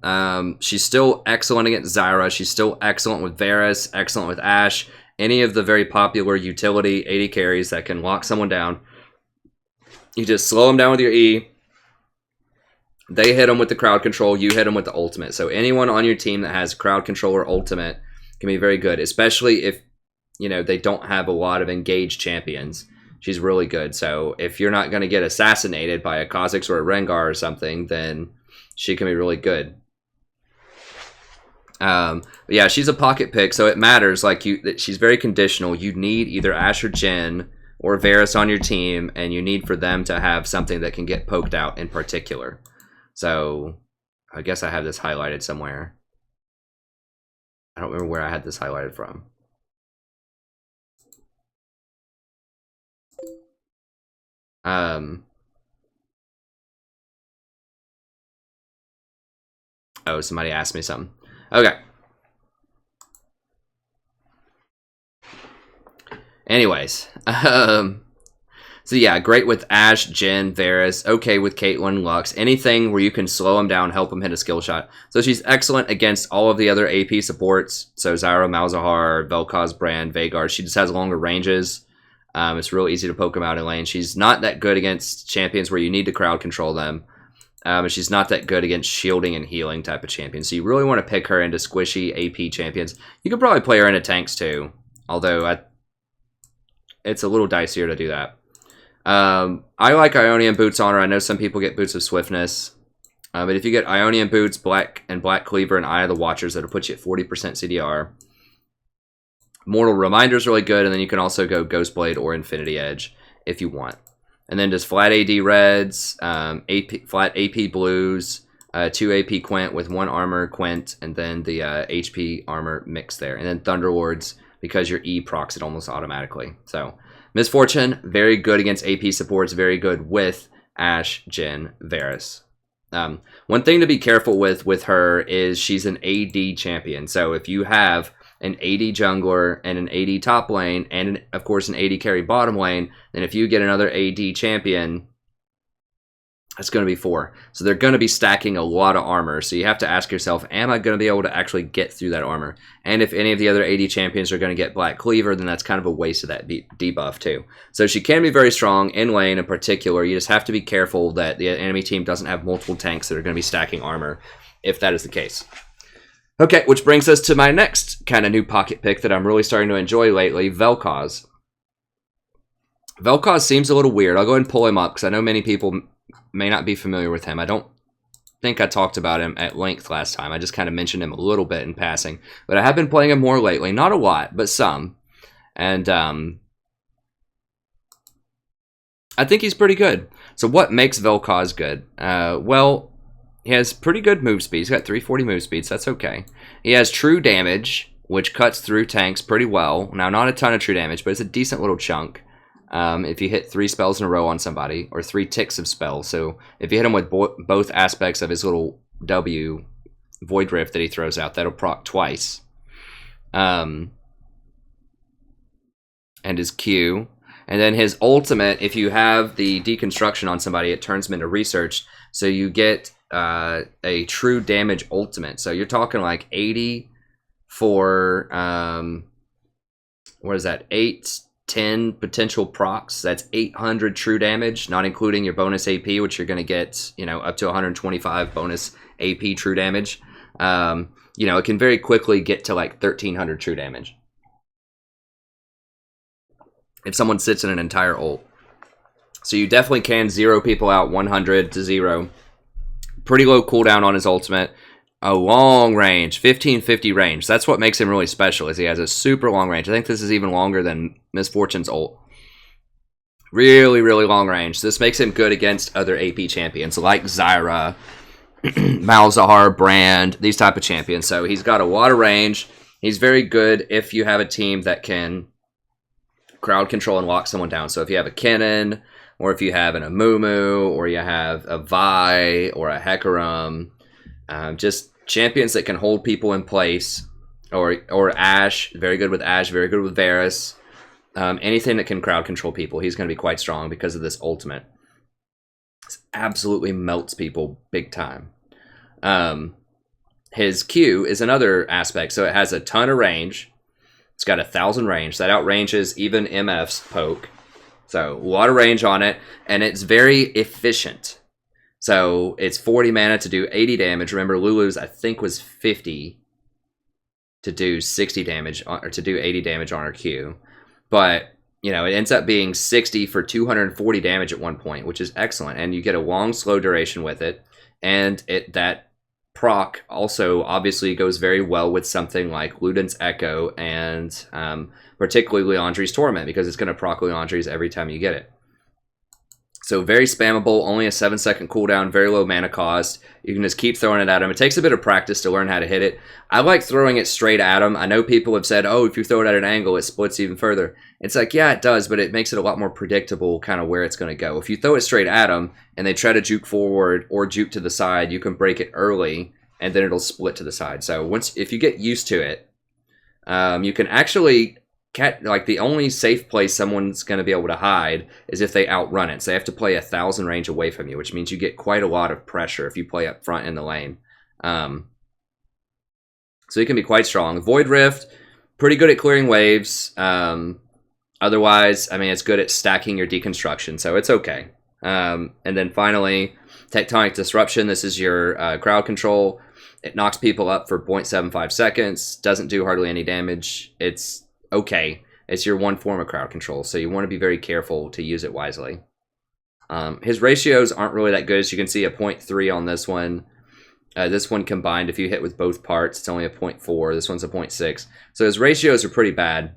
She's still excellent against Zyra. She's still excellent with Varus, excellent with Ashe. Any of the very popular utility AD carries that can lock someone down. You just slow them down with your E. They hit them with the crowd control. You hit them with the ultimate. So anyone on your team that has crowd control or ultimate can be very good, especially if they don't have a lot of engaged champions. She's really good. So if you're not going to get assassinated by a Kha'Zix or a Rengar or something, then she can be really good. But yeah, she's a pocket pick, so it matters. Like she's very conditional. You need either Ashe or Jhin or Varus on your team, and you need for them to have something that can get poked out in particular. So I guess I have this highlighted somewhere. I don't remember where I had this highlighted from. Oh, somebody asked me something. Okay. Anyways, so yeah, great with Ashe, Jhin, Varus, okay with Caitlyn, Lux, anything where you can slow them down, help them hit a skill shot. So she's excellent against all of the other AP supports. So Zyra, Malzahar, Vel'Koz, Brand, Veigar. She just has longer ranges. It's real easy to poke them out in lane. She's not that good against champions where you need to crowd control them. And she's not that good against shielding and healing type of champions. So you really want to pick her into squishy AP champions. You could probably play her into tanks too. Although it's a little dicier to do that. I like Ionian Boots on her. I know some people get Boots of Swiftness. But if you get Ionian Boots, Black Cleaver, and Eye of the Watchers, that'll put you at 40% CDR. Mortal Reminder is really good. And then you can also go Ghostblade or Infinity Edge if you want. And then just flat AD reds, flat AP blues, 2 AP Quint with 1 armor Quint, and then the HP armor mix there. And then Thunderlords, because your E procs it almost automatically. So Misfortune, very good against AP supports, very good with Ashe, Jhin, Varus. One thing to be careful with her is she's an AD champion. So if you have an AD jungler and an AD top lane, and of course an AD carry bottom lane, then if you get another AD champion, that's going to be 4. So they're going to be stacking a lot of armor. So you have to ask yourself, am I going to be able to actually get through that armor? And if any of the other AD champions are going to get Black Cleaver, then that's kind of a waste of that debuff too. So she can be very strong in lane in particular. You just have to be careful that the enemy team doesn't have multiple tanks that are going to be stacking armor, if that is the case. Okay, which brings us to my next kind of new pocket pick that I'm really starting to enjoy lately, Vel'Koz. Vel'Koz seems a little weird. I'll go ahead and pull him up because I know many people may not be familiar with him. I don't think I talked about him at length last time. I just kind of mentioned him a little bit in passing. But I have been playing him more lately. Not a lot, but some. And I think he's pretty good. So what makes Vel'Koz good? Well, he has pretty good move speed. He's got 340 move speed, so that's okay. He has true damage, which cuts through tanks pretty well. Now, not a ton of true damage, but it's a decent little chunk. If you hit 3 spells in a row on somebody, or 3 ticks of spells. So if you hit him with both aspects of his little W, Void Rift that he throws out, that'll proc twice. And his Q. And then his ultimate, if you have the deconstruction on somebody, it turns them into research. So you get a true damage ultimate. So you're talking like 80 for, what is that, 10 potential procs. That's 800 true damage, not including your bonus AP, which you're going to get, up to 125 bonus AP true damage. It can very quickly get to like 1300 true damage if someone sits in an entire ult. So you definitely can 0 people out 100 to 0. Pretty low cooldown on his ultimate. A long range, 1550 range. That's what makes him really special, is he has a super long range. I think this is even longer than Misfortune's ult. Really, really long range. This makes him good against other AP champions like Zyra, Malzahar, Brand, these type of champions. So he's got a lot of range. He's very good if you have a team that can crowd control and lock someone down. So if you have a Kennen, or if you have an Amumu, or you have a Vi, or a Hecarim, just champions that can hold people in place, or Ashe, very good with Ashe, very good with Varus. Anything that can crowd control people, he's going to be quite strong because of this ultimate. This absolutely melts people big time. His Q is another aspect, so it has a ton of range. It's got 1,000 range. That outranges even MF's poke. So a lot of range on it, and it's very efficient. So it's 40 mana to do 80 damage. Remember, Lulu's I think was 50 to do 60 damage, or to do 80 damage on her Q. But, you know, it ends up being 60 for 240 damage at one point, which is excellent. And you get a long, slow duration with it. And that proc also obviously goes very well with something like Luden's Echo and particularly Leandri's Torment, because it's going to proc Leandri's every time you get it. So very spammable, only a 7-second cooldown, very low mana cost. You can just keep throwing it at him. It takes a bit of practice to learn how to hit it. I like throwing it straight at him. I know people have said, oh, if you throw it at an angle, it splits even further. It's like, yeah, it does, but it makes it a lot more predictable kind of where it's going to go. If you throw it straight at him and they try to juke forward or juke to the side, you can break it early and then it'll split to the side. So if you get used to it, you can actually... like the only safe place someone's going to be able to hide is if they outrun it. So they have to play 1,000 range away from you, which means you get quite a lot of pressure if you play up front in the lane. So he can be quite strong. Void Rift, pretty good at clearing waves. Otherwise, I mean, it's good at stacking your deconstruction, so it's okay. And then finally, Tectonic Disruption. This is your crowd control. It knocks people up for 0.75 seconds. Doesn't do hardly any damage. It's okay. It's your one form of crowd control, so you want to be very careful to use it wisely. His ratios aren't really that good. As you can see, a 0.3 on this one. This one combined, if you hit with both parts, it's only a 0.4. This one's a 0.6. So his ratios are pretty bad.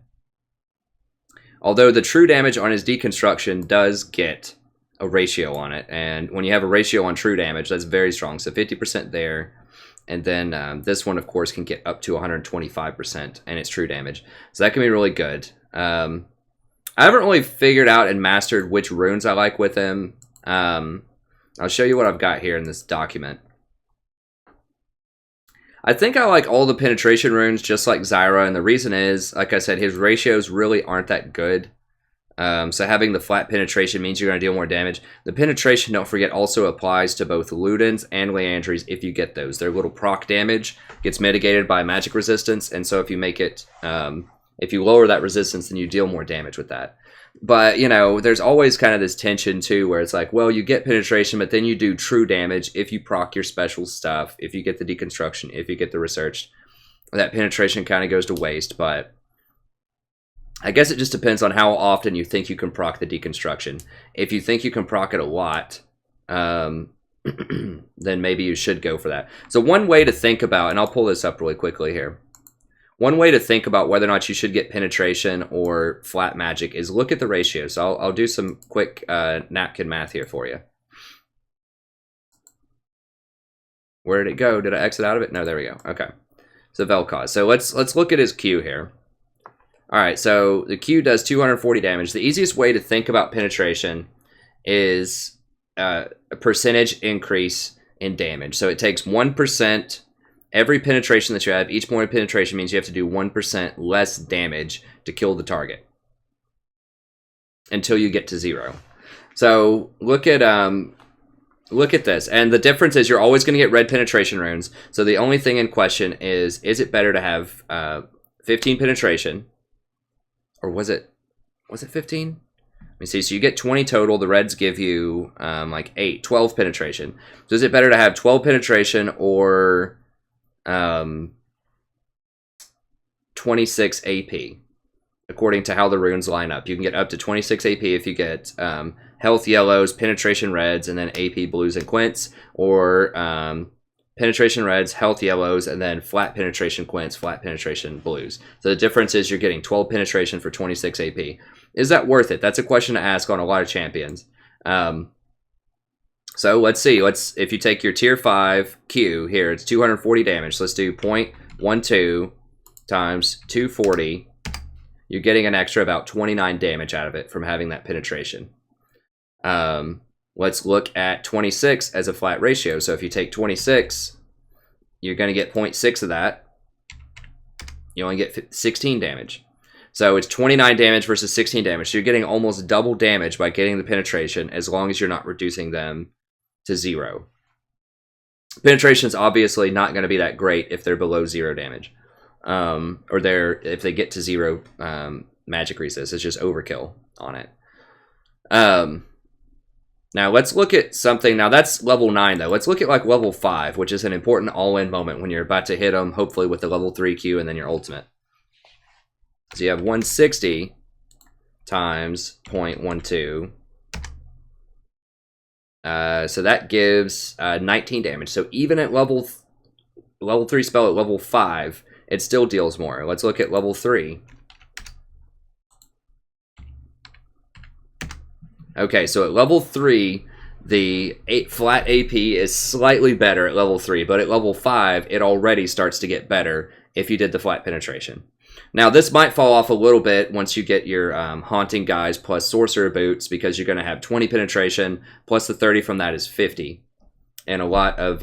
Although the true damage on his deconstruction does get a ratio on it. And when you have a ratio on true damage, that's very strong. So 50% there. And then this one, of course, can get up to 125% and it's true damage. So that can be really good. I haven't really figured out and mastered which runes I like with him. I'll show you what I've got here in this document. I think I like all the penetration runes just like Zyra. And the reason is, like I said, his ratios really aren't that good. So having the flat penetration means you're going to deal more damage. The penetration, don't forget, also applies to both Luden's and Leandri's if you get those. Their little proc damage gets mitigated by magic resistance, and so if you make it, if you lower that resistance, then you deal more damage with that. But, you know, there's always kind of this tension, too, where it's like, well, you get penetration, but then you do true damage if you proc your special stuff, if you get the deconstruction, if you get the research. That penetration kind of goes to waste, but... I guess it just depends on how often you think you can proc the deconstruction. If you think you can proc it a lot, then maybe you should go for that. So one way to think about, and I'll pull this up really quickly here. One way to think about whether or not you should get penetration or flat magic is look at the ratio. So I'll do some quick napkin math here for you. Where did it go? Did I exit out of it? No, there we go. Okay. So Vel'Koz. So let's look at his Q here. Alright, so the Q does 240 damage. The easiest way to think about penetration is a percentage increase in damage. So it takes 1%, every penetration that you have, each point of penetration means you have to do 1% less damage to kill the target. Until you get to 0. So look at this. And the difference is you're always going to get red penetration runes. So the only thing in question is it better to have 15 penetration? Or was it 15? Let me see. So you get 20 total. The reds give you like 12 penetration. So is it better to have 12 penetration or 26 AP? According to how the runes line up. You can get up to 26 AP if you get health yellows, penetration reds, and then AP blues and quints. Or penetration reds, health yellows, and then flat penetration quints, flat penetration blues. So the difference is you're getting 12 penetration for 26 AP. Is that worth it? That's a question to ask on a lot of champions. So let's see. If you take your tier 5 Q here, it's 240 damage. So let's do 0.12 times 240. You're getting an extra about 29 damage out of it from having that penetration. Let's look at 26 as a flat ratio. So if you take 26, you're going to get 0.6 of that. You only get 16 damage. So it's 29 damage versus 16 damage. So you're getting almost double damage by getting the penetration as long as you're not reducing them to 0. Penetration is obviously not going to be that great if they're below 0 damage. Or if they get to 0 magic resist. It's just overkill on it. Now let's look at something. Now that's level 9 though. Let's look at like level 5, which is an important all-in moment when you're about to hit them, hopefully with the level 3 Q and then your ultimate. So you have 160 times 0.12. So that gives 19 damage. So even at level 3 spell at level 5, it still deals more. Let's look at level 3. Okay, so at level 3, the flat AP is slightly better at level 3, but at level 5, it already starts to get better if you did the flat penetration. Now, this might fall off a little bit once you get your Haunting Guys plus Sorcerer Boots, because you're going to have 20 penetration, plus the 30 from that is 50. And a lot of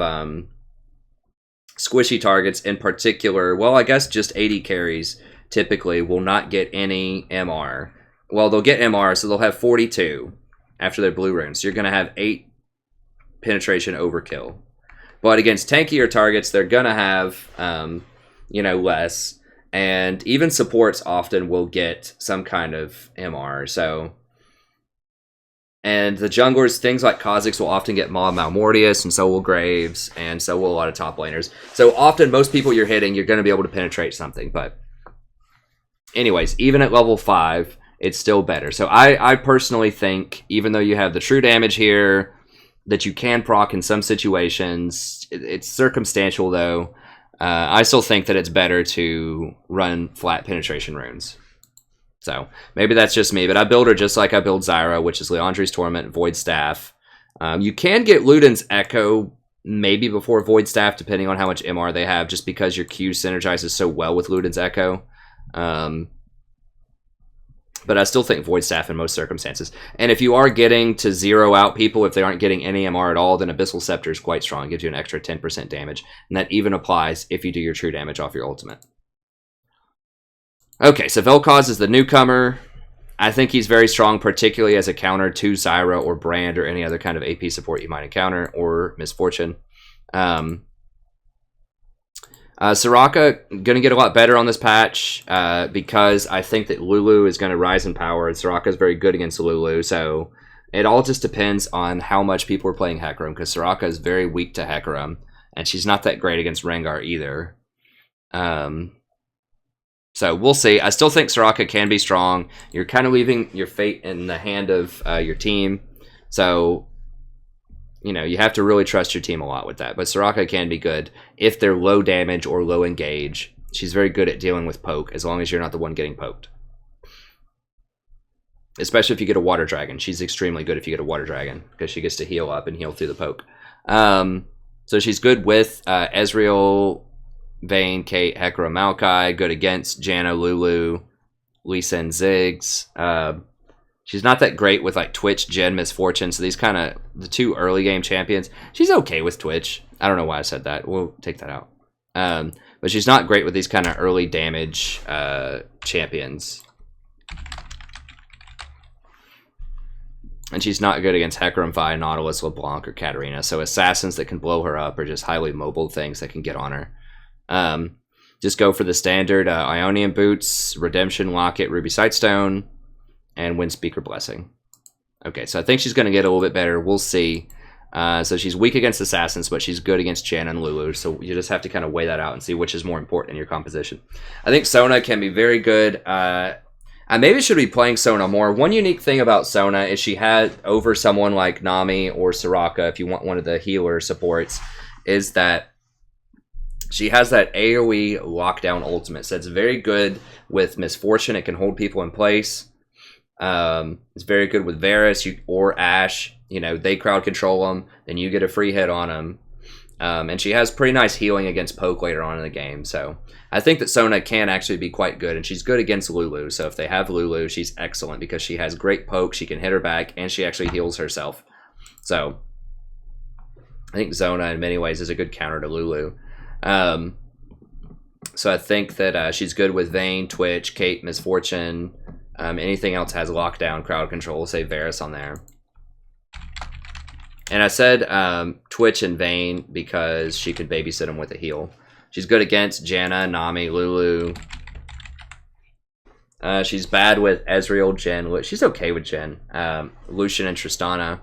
squishy targets in particular, well, I guess just 80 carries typically will not get any MR. Well, they'll get MR, so they'll have 42 after their blue runes. So you're going to have 8 penetration overkill. But against tankier targets, they're going to have, less. And even supports often will get some kind of MR. And the junglers, things like Kha'Zix will often get Maw Malmortius, and so will Graves, and so will a lot of top laners. So often, most people you're hitting, you're going to be able to penetrate something. But anyways, even at level 5, it's still better. So I personally think, even though you have the true damage here, that you can proc in some situations, it's circumstantial though. I still think that it's better to run flat penetration runes. So maybe that's just me, but I build her just like I build Zyra, which is Leandri's Torment, Void Staff. You can get Luden's Echo maybe before Void Staff, depending on how much MR they have, just because your Q synergizes so well with Luden's Echo. But I still think Void Staff in most circumstances. And if you are getting to 0 out people, if they aren't getting any MR at all, then Abyssal Scepter is quite strong. It gives you an extra 10% damage. And that even applies if you do your true damage off your ultimate. Okay, so Vel'Koz is the newcomer. I think he's very strong, particularly as a counter to Zyra or Brand or any other kind of AP support you might encounter, or Misfortune. Soraka going to get a lot better on this patch because I think that Lulu is going to rise in power, and Soraka is very good against Lulu, so it all just depends on how much people are playing Hecarim, because Soraka is very weak to Hecarim, and she's not that great against Rengar either. So we'll see. I still think Soraka can be strong. You're kind of leaving your fate in the hand of your team, so you have to really trust your team a lot with that. But Soraka can be good if they're low damage or low engage. She's very good at dealing with poke, as long as you're not the one getting poked. Especially if you get a Water Dragon. She's extremely good if you get a Water Dragon, because she gets to heal up and heal through the poke. So she's good with Ezreal, Vayne, Kate, Hecarim, Maokai. Good against Janna, Lulu, Lee Sin, Ziggs. She's not that great with like Twitch, Jen, Misfortune. So these kind of the 2 early game champions. She's okay with Twitch. I don't know why I said that. We'll take that out. But she's not great with these kind of early damage champions. And she's not good against Hecarim, Vi, Nautilus, LeBlanc, or Katarina. So assassins that can blow her up are just highly mobile things that can get on her. Just go for the standard Ionian Boots, Redemption Locket, Ruby Sightstone, and Windspeaker Blessing. Okay, so I think she's going to get a little bit better. We'll see. So she's weak against assassins, but she's good against Janna and Lulu. So you just have to kind of weigh that out and see which is more important in your composition. I think Sona can be very good. I maybe should be playing Sona more. One unique thing about Sona is she had over someone like Nami or Soraka, if you want one of the healer supports, is that She has that AoE lockdown ultimate, so it's very good with Misfortune. It can hold people in place. It's very good with Varus or Ashe. You know, they crowd control them, then you get a free hit on them. And she has pretty nice healing against poke later on in the game. So I think that Sona can actually be quite good, and she's good against Lulu. So if they have Lulu, she's excellent because she has great poke. She can hit her back, and she actually heals herself. So I think Sona in many ways is a good counter to Lulu. So I think that she's good with Vayne, Twitch, Kate, Misfortune. Anything else has lockdown, crowd control. We'll say Varus on there. And I said Twitch and Vayne because she could babysit him with a heal. She's good against Janna, Nami, Lulu. She's bad with Ezreal, Jhin. She's okay with Jhin. Lucian and Tristana.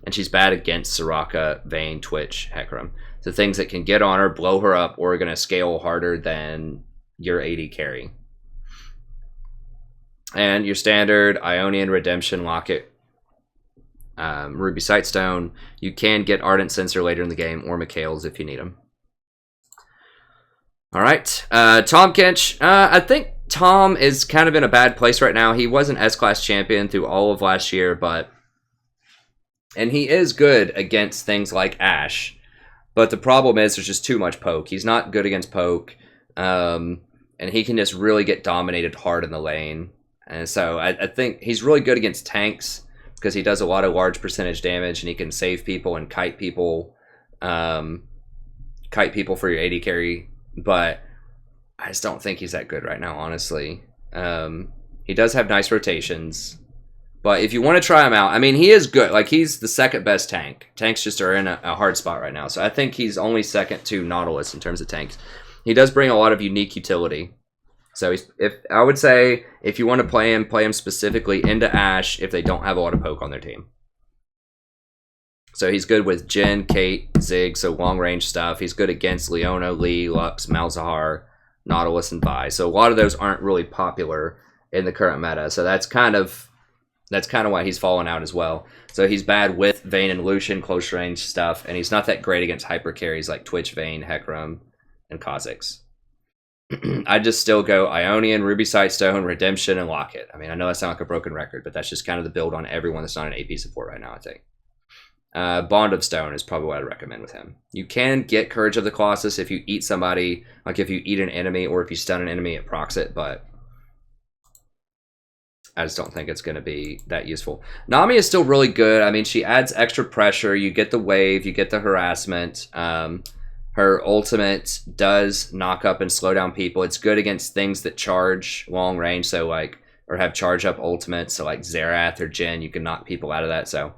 And she's bad against Soraka, Vayne, Twitch, Hecarim. So things that can get on her, blow her up, or are going to scale harder than your AD carry. And your standard Ionian Redemption Locket, Ruby Sightstone. You can get Ardent Sensor later in the game, or Mikhail's if you need them. Alright, Tahm Kench. I think Tahm is kind of in a bad place right now. He was an S-Class champion through all of last year, and he is good against things like Ashe. But the problem is there's just too much poke. He's not good against poke. And he can just really get dominated hard in the lane. And so I think he's really good against tanks because he does a lot of large percentage damage, and he can save people and kite people for your AD carry. But I just don't think he's that good right now, honestly. He does have nice rotations. But if you want to try him out, I mean, he is good. Like, he's the second best tank. Tanks just are in a hard spot right now. So I think he's only second to Nautilus in terms of tanks. He does bring a lot of unique utility. So I would say if you want to play him specifically into Ashe if they don't have a lot of poke on their team. So he's good with Jhin, Kate, Ziggs, so long range stuff. He's good against Leona, Lee, Lux, Malzahar, Nautilus, and Vi. So a lot of those aren't really popular in the current meta. So that's kind of why he's fallen out as well. So he's bad with Vayne and Lucian, close range stuff, and he's not that great against hyper carries like Twitch, Vayne, Hecarim, and Kha'Zix. I just still go Ionian, Ruby Sightstone, Redemption, and Locket. I mean, I know that sounds like a broken record, but that's just kind of the build on everyone that's not an AP support right now, I think. Bond of Stone is probably what I'd recommend with him. You can get Courage of the Colossus if you eat somebody, like if you eat an enemy or if you stun an enemy, it procs it, but I just don't think it's going to be that useful. Nami is still really good. I mean, she adds extra pressure. You get the wave, you get the harassment. Her ultimate does knock up and slow down people. It's good against things that charge long range, so like, or have charge up ultimates, so like Xerath or Jhin, you can knock people out of that. So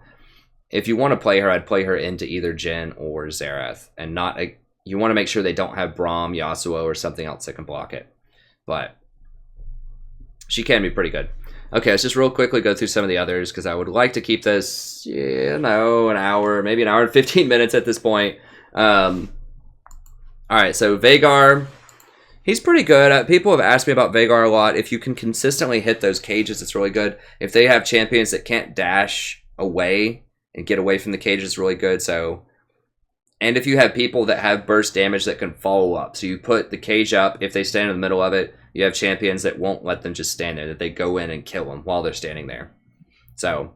if you want to play her, I'd play her into either Jhin or Xerath, and not you want to make sure they don't have Braum, Yasuo, or something else that can block it. But she can be pretty good. Okay, let's just real quickly go through some of the others because I would like to keep this, an hour, maybe an hour and 15 minutes at this point. All right, so Veigar, he's pretty good. People have asked me about Veigar a lot. If you can consistently hit those cages, it's really good. If they have champions that can't dash away and get away from the cages, it's really good. So, and if you have people that have burst damage that can follow up, so you put the cage up, if they stand in the middle of it, you have champions that won't let them just stand there, that they go in and kill them while they're standing there. So,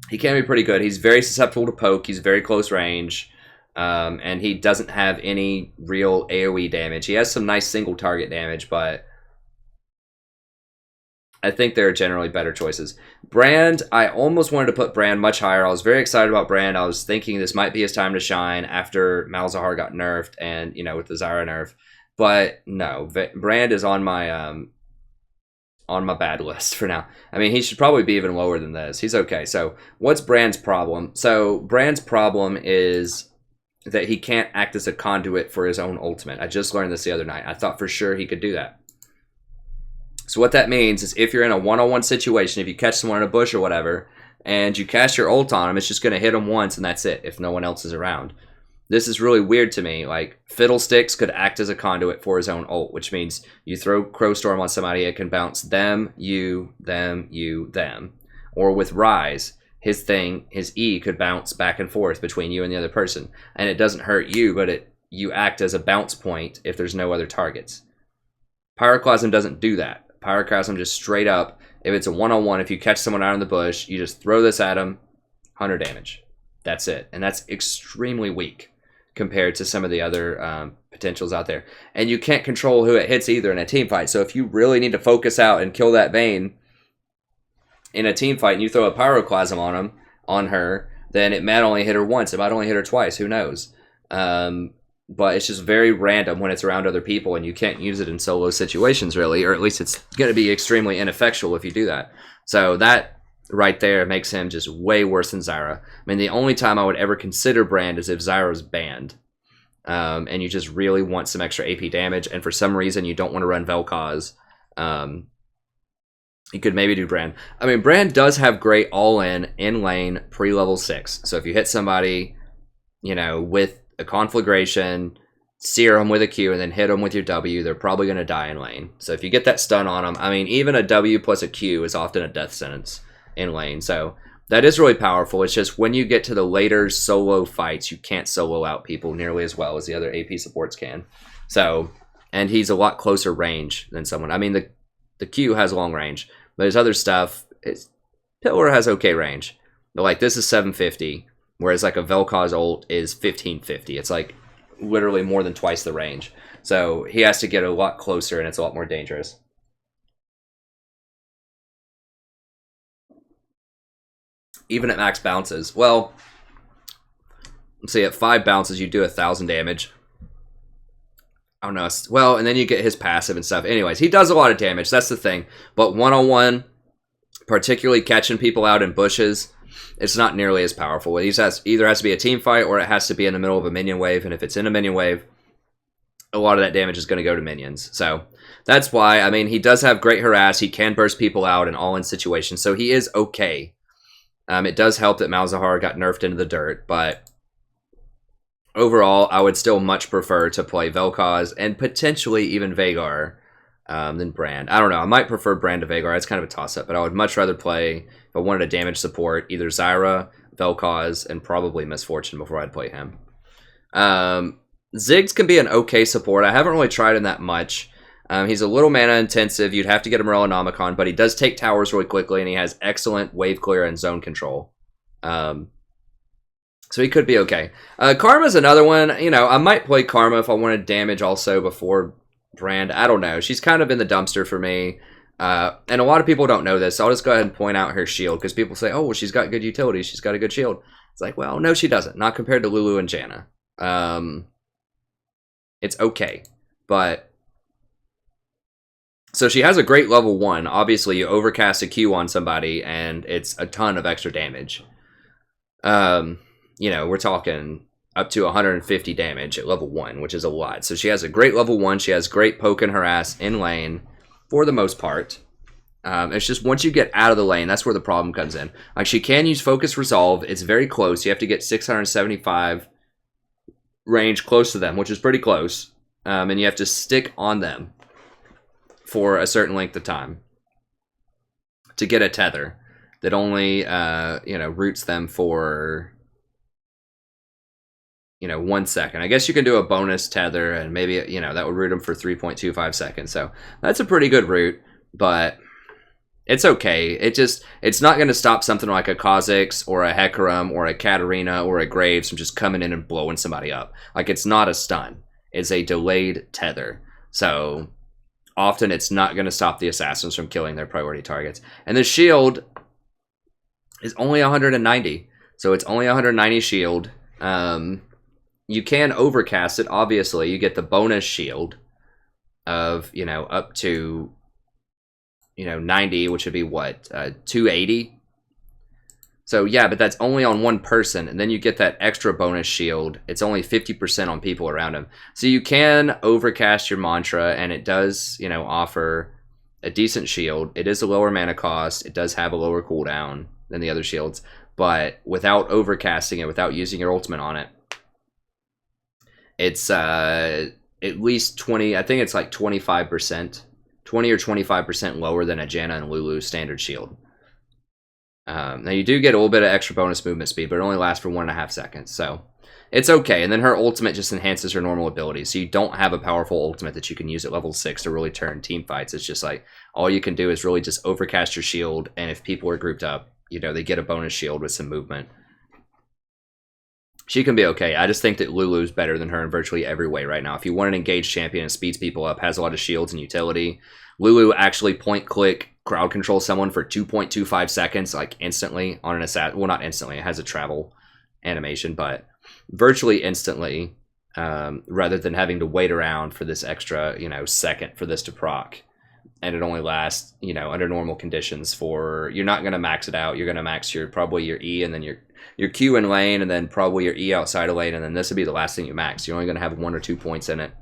he can be pretty good. He's very susceptible to poke. He's very close range. And he doesn't have any real AoE damage. He has some nice single target damage, but I think there are generally better choices. Brand, I almost wanted to put Brand much higher. I was very excited about Brand. I was thinking this might be his time to shine after Malzahar got nerfed and, with the Zyra nerf. But no, Brand is on my bad list for now. I mean, he should probably be even lower than this. He's okay. So what's Brand's problem? So Brand's problem is that he can't act as a conduit for his own ultimate. I just learned this the other night. I thought for sure he could do that. So what that means is if you're in a one-on-one situation, if you catch someone in a bush or whatever, and you cast your ult on him, it's just going to hit him once and that's it if no one else is around. This is really weird to me. Like, Fiddlesticks could act as a conduit for his own ult, which means you throw Crowstorm on somebody, it can bounce them, you, them, you, them. Or with Rise, his E could bounce back and forth between you and the other person. And it doesn't hurt you, but it you act as a bounce point if there's no other targets. Pyroclasm doesn't do that. Pyroclasm just straight up, if it's a one-on-one, if you catch someone out in the bush, you just throw this at them, 100 damage. That's it. And that's extremely weak compared to some of the other potentials out there. And you can't control who it hits either in a team fight. So if you really need to focus out and kill that Vayne in a team fight and you throw a Pyroclasm on her, then it might only hit her once. It might only hit her twice. Who knows? But it's just very random when it's around other people, and you can't use it in solo situations, really. Or at least it's going to be extremely ineffectual if you do that. So that right there makes him just way worse than Zyra. I mean, the only time I would ever consider Brand is if Zyra's banned. And you just really want some extra AP damage, and for some reason you don't want to run Vel'Koz. You could maybe do Brand. I mean, Brand does have great all-in, in-lane, pre-level 6. So if you hit somebody, you know, with a Conflagration, sear them with a Q, and then hit them with your W, they're probably going to die in lane. So if you get that stun on them, I mean, even a W plus a Q is often a death sentence in lane. So that is really powerful. It's just when you get to the later solo fights, you can't solo out people nearly as well as the other AP supports can. So, and he's a lot closer range than someone. I mean, the Q has long range, but his other stuff, Pillar has okay range. But like this is 750, whereas like a Vel'Koz ult is 1550. It's like literally more than twice the range. So he has to get a lot closer, and it's a lot more dangerous. Even at max bounces. Well, let's see, at 5 bounces, you do 1,000 damage. I don't know. Well, and then you get his passive and stuff. Anyways, he does a lot of damage. That's the thing. But one-on-one, particularly catching people out in bushes, it's not nearly as powerful. It either has to be a team fight or it has to be in the middle of a minion wave. And if it's in a minion wave, a lot of that damage is going to go to minions. So that's why, I mean, he does have great harass. He can burst people out in all-in situations. So he is okay. It does help that Malzahar got nerfed into the dirt, but overall, I would still much prefer to play Vel'Koz and potentially even Veigar than Brand. I don't know. I might prefer Brand to Veigar. It's kind of a toss-up, but I would much rather play, if I wanted a damage support, either Zyra, Vel'Koz, and probably Misfortune before I'd play him. Ziggs can be an okay support. I haven't really tried him that much. He's a little mana intensive. You'd have to get a Morellonomicon, but he does take towers really quickly, and he has excellent wave clear and zone control. So he could be okay. Karma's another one. You know, I might play Karma if I wanted damage also before Brand. I don't know. She's kind of in the dumpster for me. And a lot of people don't know this, so I'll just go ahead and point out her shield, because people say, oh, well, she's got good utility. She's got a good shield. It's like, well, no, she doesn't. Not compared to Lulu and Janna. It's okay. But so she has a great level 1. Obviously, you overcast a Q on somebody, and it's a ton of extra damage. You know, we're talking up to 150 damage at level 1, which is a lot. So she has a great level 1. She has great poke and harass in lane, for the most part. It's just once you get out of the lane, that's where the problem comes in. Like, she can use Focus Resolve. It's very close. You have to get 675 range close to them, which is pretty close. And you have to stick on them for a certain length of time to get a tether that only, you know, roots them for, you know, 1 second. I guess you can do a bonus tether, and maybe, you know, that would root them for 3.25 seconds. So that's a pretty good route, but it's okay. It's not going to stop something like a Kha'Zix or a Hecarim or a Katarina or a Graves from just coming in and blowing somebody up. Like, it's not a stun. It's a delayed tether. So often it's not going to stop the assassins from killing their priority targets. And the shield is only 190. So it's only 190 shield. You can overcast it, obviously. You get the bonus shield of, you know, up to, you know, 90, which would be what? 280? So yeah, but that's only on one person, and then you get that extra bonus shield. It's only 50% on people around him. So you can overcast your mantra, and it does, you know, offer a decent shield. It is a lower mana cost. It does have a lower cooldown than the other shields, but without overcasting it, without using your ultimate on it, it's at least 20, I think it's like 25%, 20 or 25% lower than a Janna and Lulu standard shield. Now you do get a little bit of extra bonus movement speed, but it only lasts for 1.5 seconds. So it's okay. And then her ultimate just enhances her normal abilities. So you don't have a powerful ultimate that you can use at level 6 to really turn team fights. It's just like, all you can do is really just overcast your shield, and if people are grouped up, you know, they get a bonus shield with some movement. She can be okay. I just think that Lulu's better than her in virtually every way right now. If you want an engaged champion and speeds people up, has a lot of shields and utility, Lulu actually point-click crowd control someone for 2.25 seconds, like instantly on an assassin. Well, not instantly. It has a travel animation, but virtually instantly, rather than having to wait around for this extra, you know, second for this to proc. And it only lasts, you know, under normal conditions for, you're not going to max it out. You're going to max probably your E and then your Q in lane, and then probably your E outside of lane, and then this would be the last thing you max. You're only going to have 1 or 2 points in it.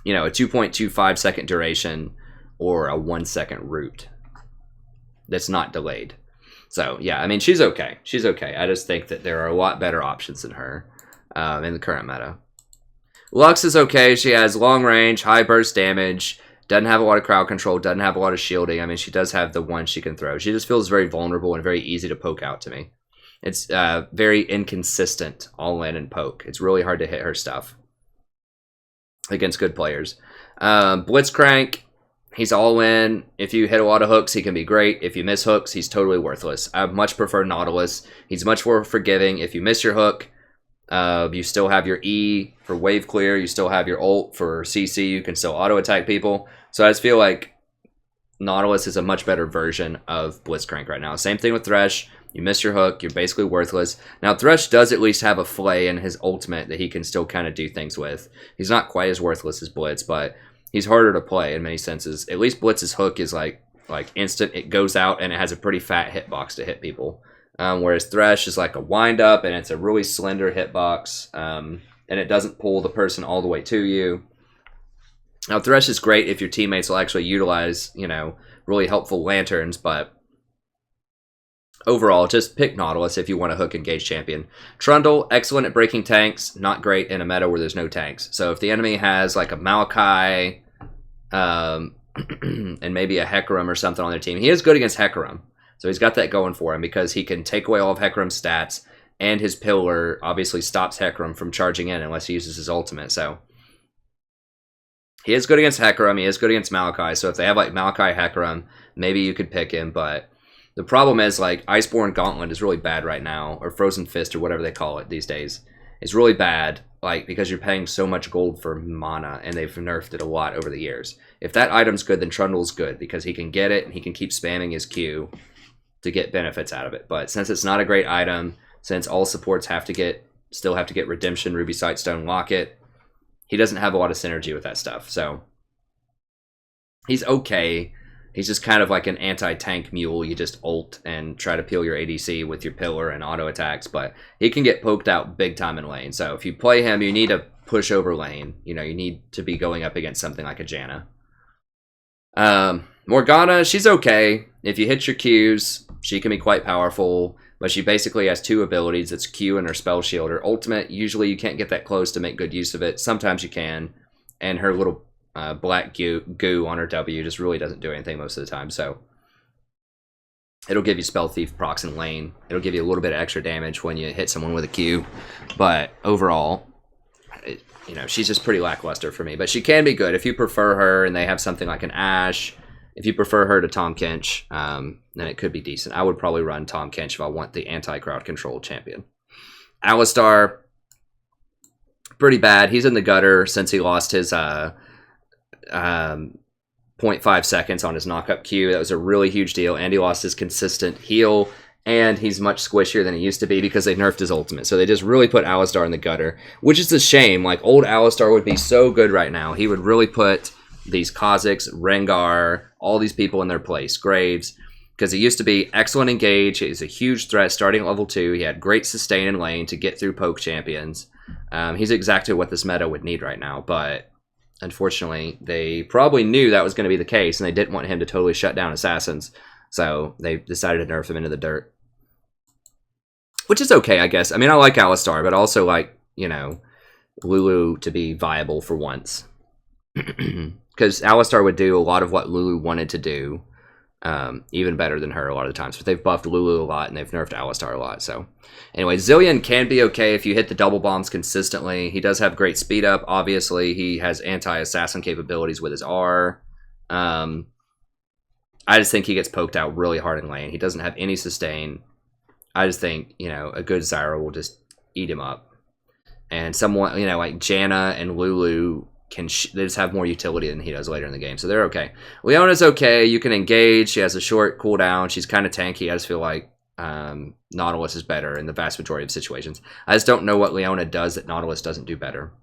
You know, a 2.25 second duration or a 1 second root that's not delayed. So, yeah, I mean, she's okay. She's okay. I just think that there are a lot better options than her in the current meta. Lux is okay. She has long range, high burst damage, doesn't have a lot of crowd control, doesn't have a lot of shielding. I mean, she does have the one she can throw. She just feels very vulnerable and very easy to poke out to me. It's very inconsistent all in and poke. It's really hard to hit her stuff against good players. Blitzcrank, he's all in. If you hit a lot of hooks, he can be great. If you miss hooks, he's totally worthless. I much prefer Nautilus. He's much more forgiving. If you miss your hook, you still have your E for wave clear. You still have your ult for CC. You can still auto attack people. So I just feel like Nautilus is a much better version of Blitzcrank right now. Same thing with Thresh. You miss your hook, you're basically worthless. Now, Thresh does at least have a flay in his ultimate that he can still kind of do things with. He's not quite as worthless as Blitz, but he's harder to play in many senses. At least Blitz's hook is like instant. It goes out and it has a pretty fat hitbox to hit people. Whereas Thresh is like a wind-up and it's a really slender hitbox. And it doesn't pull the person all the way to you. Now, Thresh is great if your teammates will actually utilize, you know, really helpful lanterns, but overall, just pick Nautilus if you want a hook engaged champion. Trundle, excellent at breaking tanks, not great in a meta where there's no tanks. So if the enemy has like a Maokai and maybe a Hecarim or something on their team, he is good against Hecarim. So he's got that going for him because he can take away all of Hecarim's stats, and his pillar obviously stops Hecarim from charging in unless he uses his ultimate. So he is good against Hecarim, he is good against Maokai. So if they have like Maokai Hecarim, maybe you could pick him, but the problem is, like, Iceborne Gauntlet is really bad right now, or Frozen Fist, or whatever they call it these days. It's really bad, like, because you're paying so much gold for mana, and they've nerfed it a lot over the years. If that item's good, then Trundle's good, because he can get it, and he can keep spamming his Q to get benefits out of it. But since it's not a great item, since all supports still have to get Redemption, Ruby Sightstone, Locket, he doesn't have a lot of synergy with that stuff, so he's okay. He's just kind of like an anti-tank mule. You just ult and try to peel your ADC with your pillar and auto attacks, but he can get poked out big time in lane. So if you play him, you need to push over lane. You know, you need to be going up against something like a Janna. Morgana, she's okay. If you hit your Qs, she can be quite powerful, but she basically has two abilities. It's Q and her spell shield. Her ultimate, usually you can't get that close to make good use of it. Sometimes you can, and her little black goo on her W just really doesn't do anything most of the time. So it'll give you Spell Thief procs in lane. It'll give you a little bit of extra damage when you hit someone with a Q. But overall, you know, she's just pretty lackluster for me. But she can be good if you prefer her and they have something like an Ashe. If you prefer her to Tahm Kench, then it could be decent. I would probably run Tahm Kench if I want the anti-crowd control champion. Alistar, pretty bad. He's in the gutter since he lost his 0.5 seconds on his knock-up Q. That was a really huge deal, and he lost his consistent heal, and he's much squishier than he used to be because they nerfed his ultimate. So they just really put Alistar in the gutter, which is a shame. Like, old Alistar would be so good right now. He would really put these Kha'Zix, Rengar, all these people in their place, Graves, because he used to be excellent engage. He's a huge threat starting at level 2. He had great sustain in lane to get through poke champions. He's exactly what this meta would need right now, but unfortunately, they probably knew that was going to be the case, and they didn't want him to totally shut down assassins, so they decided to nerf him into the dirt. Which is okay, I guess. I mean, I like Alistar, but also like, you know, Lulu to be viable for once. Because Alistar would do a lot of what Lulu wanted to do, even better than her a lot of the times. But they've buffed Lulu a lot, and they've nerfed Alistar a lot. So anyway, Zilean can be okay if you hit the double bombs consistently. He does have great speed up. Obviously, he has anti-assassin capabilities with his R. I just think he gets poked out really hard in lane. He doesn't have any sustain. I just think, you know, a good Zyra will just eat him up. And someone, you know, like Janna and Lulu they just have more utility than he does later in the game. So they're okay. Leona's okay. You can engage. She has a short cooldown. She's kind of tanky. I just feel like Nautilus is better in the vast majority of situations. I just don't know what Leona does that Nautilus doesn't do better.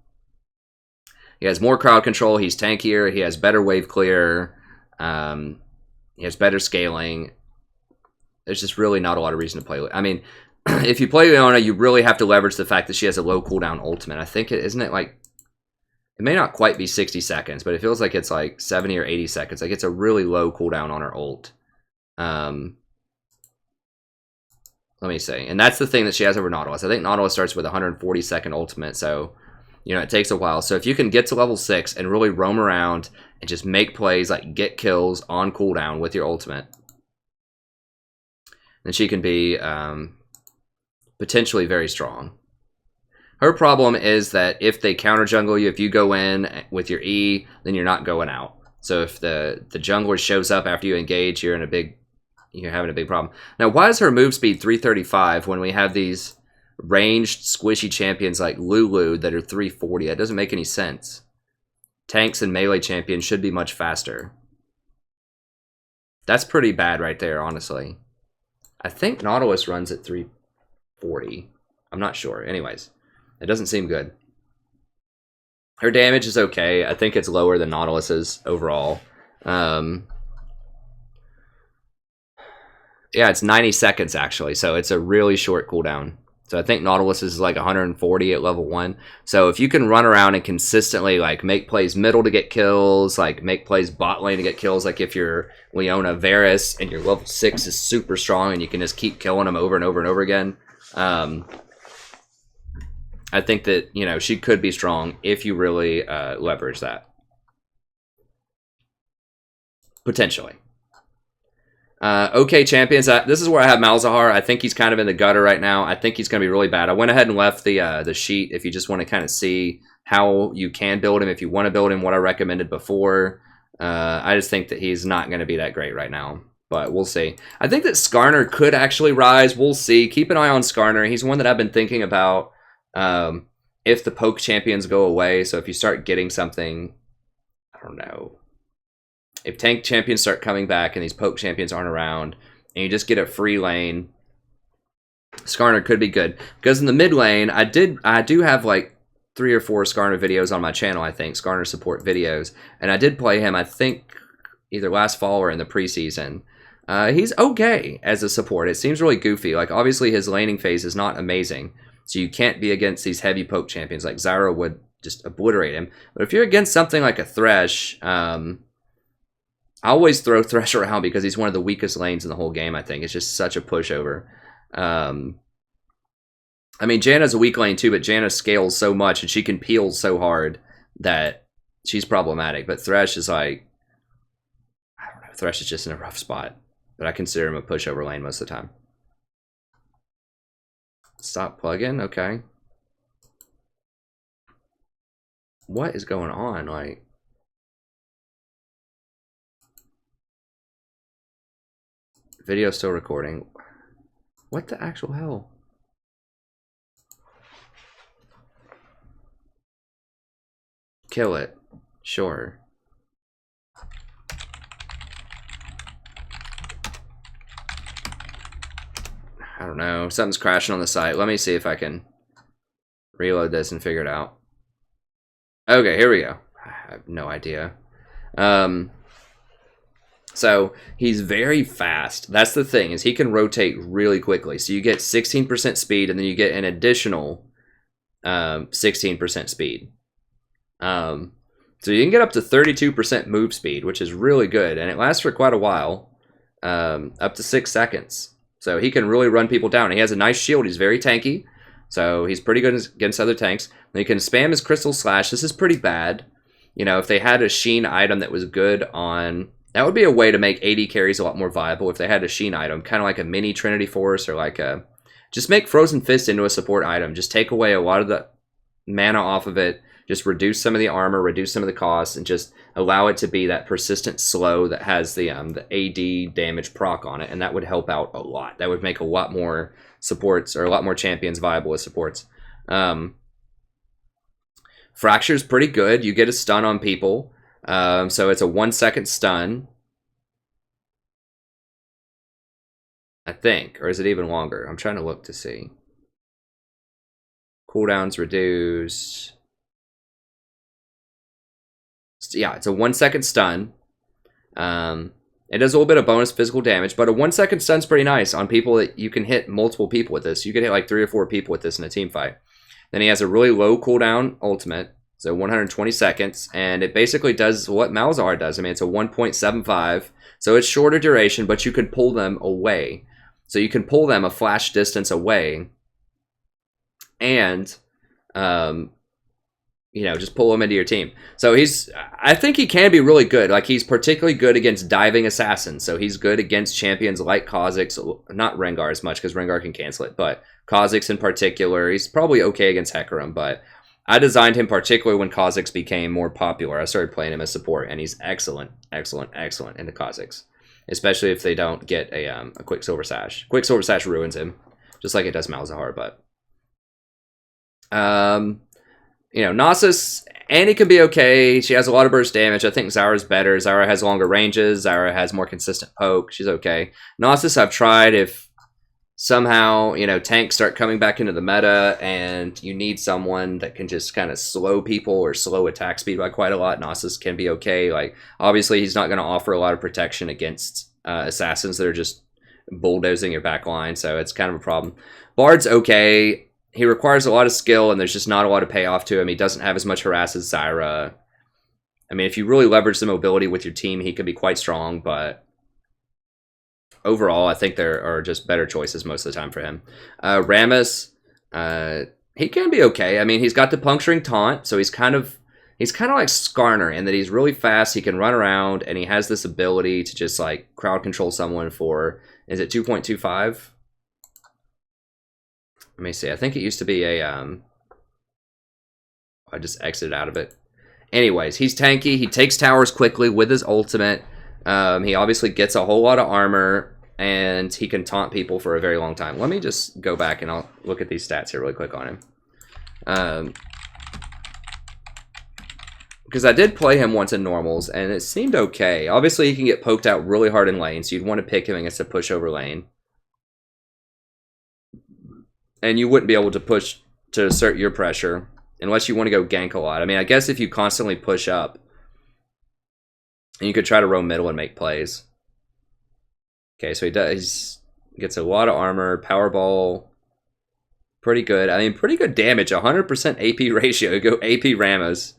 He has more crowd control. He's tankier. He has better wave clear. He has better scaling. There's just really not a lot of reason to play. I mean, if you play Leona, you really have to leverage the fact that she has a low cooldown ultimate. I think isn't it like, it may not quite be 60 seconds, but it feels like it's like 70 or 80 seconds. Like it's a really low cooldown on her ult. Let me see. And that's the thing that she has over Nautilus. I think Nautilus starts with 140 second ultimate, so you know it takes a while. So if you can get to level 6 and really roam around and just make plays, like get kills on cooldown with your ultimate, then she can be potentially very strong. Her problem is that if they counter jungle you, if you go in with your E, then you're not going out. So if the jungler shows up after you engage, you're having a big problem. Now, why is her move speed 335 when we have these ranged squishy champions like Lulu that are 340? That doesn't make any sense. Tanks and melee champions should be much faster. That's pretty bad right there, honestly. I think Nautilus runs at 340. I'm not sure. Anyways, it doesn't seem good. Her damage is okay. I think it's lower than Nautilus's overall. Yeah, it's 90 seconds actually, so it's a really short cooldown. So I think Nautilus is like 140 at level 1. So if you can run around and consistently like make plays middle to get kills, like make plays bot lane to get kills, like if you're Leona Varus and your level 6 is super strong and you can just keep killing them over and over and over again, I think that, you know, she could be strong if you really leverage that. Potentially. Okay, champions. This is where I have Malzahar. I think he's kind of in the gutter right now. I think he's going to be really bad. I went ahead and left the sheet if you just want to kind of see how you can build him. If you want to build him, what I recommended before. I just think that he's not going to be that great right now. But we'll see. I think that Skarner could actually rise. We'll see. Keep an eye on Skarner. He's one that I've been thinking about if the poke champions go away. So if you start getting something, I don't know. If tank champions start coming back and these poke champions aren't around, and you just get a free lane, Skarner could be good. Because in the mid lane, I do have like 3 or 4 Skarner videos on my channel, I think, Skarner support videos. And I did play him, I think, either last fall or in the preseason. He's okay as a support. It seems really goofy. Like, obviously, his laning phase is not amazing. So you can't be against these heavy poke champions. Like, Zyra would just obliterate him. But if you're against something like a Thresh, I always throw Thresh around because he's one of the weakest lanes in the whole game, I think. It's just such a pushover. I mean, Janna's a weak lane too, but Janna scales so much and she can peel so hard that she's problematic. But Thresh is like, I don't know, Thresh is just in a rough spot. But I consider him a pushover lane most of the time. Stop plugging? Okay. What is going on? Like, video still recording. What the actual hell? Kill it. Sure. I don't know. Something's crashing on the site. Let me see if I can reload this and figure it out. Okay, here we go. I have no idea. So he's very fast. That's the thing, is he can rotate really quickly. So you get 16% speed, and then you get an additional 16% speed. So you can get up to 32% move speed, which is really good, and it lasts for quite a while, up to 6 seconds. So he can really run people down. He has a nice shield. He's very tanky, so he's pretty good against other tanks. And he can spam his Crystal Slash. This is pretty bad. You know, if they had a Sheen item that was good on That would be a way to make AD carries a lot more viable if they had a Sheen item, kind of like a mini Trinity Force, or like a... Just make Frozen Fist into a support item. Just take away a lot of the mana off of it. Just reduce some of the armor, reduce some of the costs, and just allow it to be that persistent slow that has the AD damage proc on it, and that would help out a lot. That would make a lot more supports, or a lot more champions viable as supports. Fracture's pretty good. You get a stun on people. So it's a 1-second stun. I think. Or is it even longer? I'm trying to look to see. Cooldown's reduced. Yeah, it's a 1-second stun. It does a little bit of bonus physical damage, but a 1-second stun's pretty nice on people that you can hit multiple people with this. You can hit like 3 or 4 people with this in a team fight. Then he has a really low cooldown ultimate, so 120 seconds, and it basically does what Malzahar does. I mean, it's a 1.75, so it's shorter duration, but you can pull them away. So you can pull them a flash distance away, and you know, just pull him into your team. So I think he can be really good. Like, he's particularly good against diving assassins. So he's good against champions like Kha'Zix, not Rengar as much, because Rengar can cancel it, but Kha'Zix in particular. He's probably okay against Hecarim, but I designed him particularly when Kha'Zix became more popular. I started playing him as support, and he's excellent, excellent, excellent into Kha'Zix, especially if they don't get a Quicksilver Sash. Quicksilver Sash ruins him, just like it does Malzahar, but... you know, Nasus, Annie can be okay. She has a lot of burst damage. I think Zyra's better. Zyra has longer ranges. Zyra has more consistent poke. She's okay. Nasus, I've tried. If somehow, you know, tanks start coming back into the meta and you need someone that can just kind of slow people or slow attack speed by quite a lot, Nasus can be okay. Like, obviously, he's not going to offer a lot of protection against assassins that are just bulldozing your back line, so it's kind of a problem. Bard's okay. He requires a lot of skill, and there's just not a lot of payoff to him. He doesn't have as much harass as Zyra. I mean, if you really leverage the mobility with your team, he can be quite strong, but overall, I think there are just better choices most of the time for him. Rammus, he can be okay. I mean, he's got the puncturing taunt, so he's kind of like Skarner in that he's really fast, he can run around, and he has this ability to just, like, crowd control someone for, is it 2.25? Let me see. I think it used to be a, I just exited out of it. Anyways, he's tanky. He takes towers quickly with his ultimate. He obviously gets a whole lot of armor, and he can taunt people for a very long time. Let me just go back and I'll look at these stats here really quick on him. Because I did play him once in normals, and it seemed okay. Obviously, he can get poked out really hard in lane, so you'd want to pick him against a pushover lane. And you wouldn't be able to push to assert your pressure unless you want to go gank a lot. I mean, I guess if you constantly push up, and you could try to roam middle and make plays. Okay, so he gets a lot of armor, Powerball, pretty good. I mean, pretty good damage, 100% AP ratio. You go AP Rammus,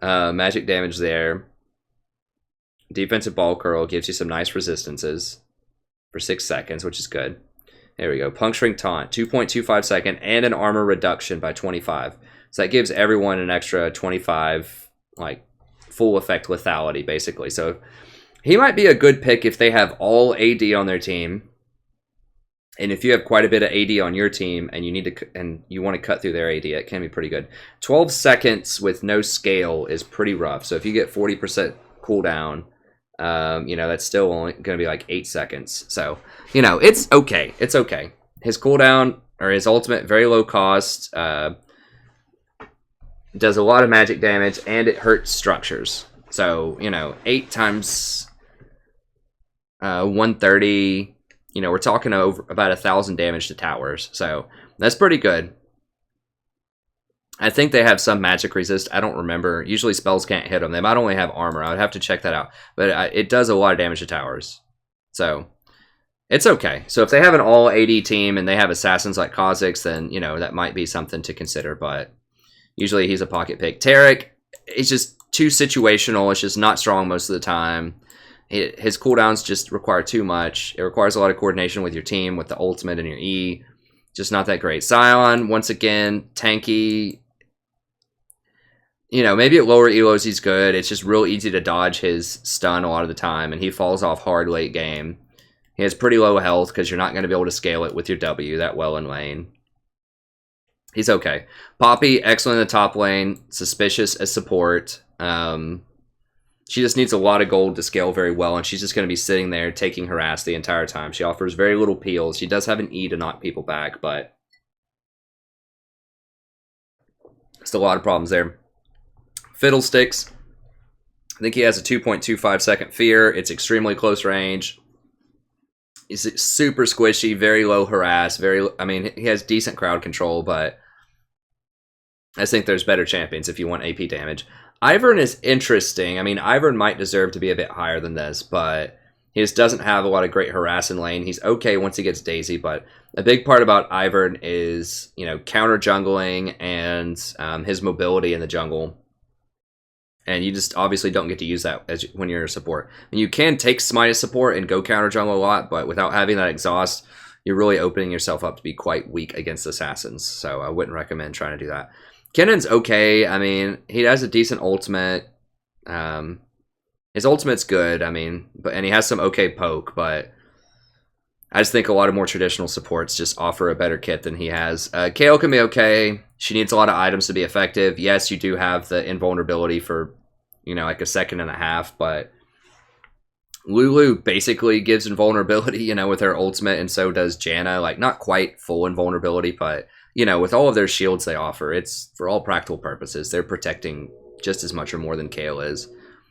magic damage there. Defensive Ball Curl gives you some nice resistances for 6 seconds, which is good. There we go. Puncturing Taunt, 2.25 second, and an armor reduction by 25. So that gives everyone an extra 25, like, full effect lethality, basically. So he might be a good pick if they have all AD on their team. And if you have quite a bit of AD on your team and you need to, and you want to cut through their AD, it can be pretty good. 12 seconds with no scale is pretty rough. So if you get 40% cooldown, you know, that's still only going to be like 8 seconds. So, you know, it's okay. It's okay. His cooldown, or his ultimate, very low cost, does a lot of magic damage, and it hurts structures. So, you know, 8 times 130, you know, we're talking over about 1,000 damage to towers. So that's pretty good. I think they have some magic resist. I don't remember. Usually spells can't hit them. They might only have armor. I would have to check that out. But it does a lot of damage to towers. So it's okay. So if they have an all AD team and they have assassins like Kha'Zix, then, you know, that might be something to consider. But usually he's a pocket pick. Taric is just too situational. It's just not strong most of the time. His cooldowns just require too much. It requires a lot of coordination with your team, with the ultimate and your E. Just not that great. Sion, once again, tanky. you know, maybe at lower elos he's good. It's just real easy to dodge his stun a lot of the time, and he falls off hard late game. He has pretty low health because you're not going to be able to scale it with your W that well in lane. He's okay. Poppy, excellent in the top lane. Suspicious as support. She just needs a lot of gold to scale very well, and she's just going to be sitting there taking harass the entire time. She offers very little peels. She does have an E to knock people back, but still a lot of problems there. Fiddlesticks. I think he has a 2.25 second fear. It's extremely close range. He's super squishy, very low harass. I mean, he has decent crowd control, but I think there's better champions if you want AP damage. Ivern is interesting. I mean, Ivern might deserve to be a bit higher than this, but he just doesn't have a lot of great harass in lane. He's okay once he gets Daisy, but a big part about Ivern is, you know, counter jungling and his mobility in the jungle. And you just obviously don't get to use that when you're a support. And you can take Smite as support and go counter jungle a lot, but without having that exhaust, you're really opening yourself up to be quite weak against assassins. So I wouldn't recommend trying to do that. Kennen's okay. I mean, he has a decent ultimate. His ultimate's good. I mean, and he has some okay poke, but I just think a lot of more traditional supports just offer a better kit than he has. Kayle can be okay. She needs a lot of items to be effective. Yes, you do have the invulnerability for, you know, like a second and a half, but Lulu basically gives invulnerability, you know, with her ultimate, and so does Janna. Like, not quite full invulnerability, but, you know, with all of their shields they offer, it's, for all practical purposes, they're protecting just as much or more than Kayle is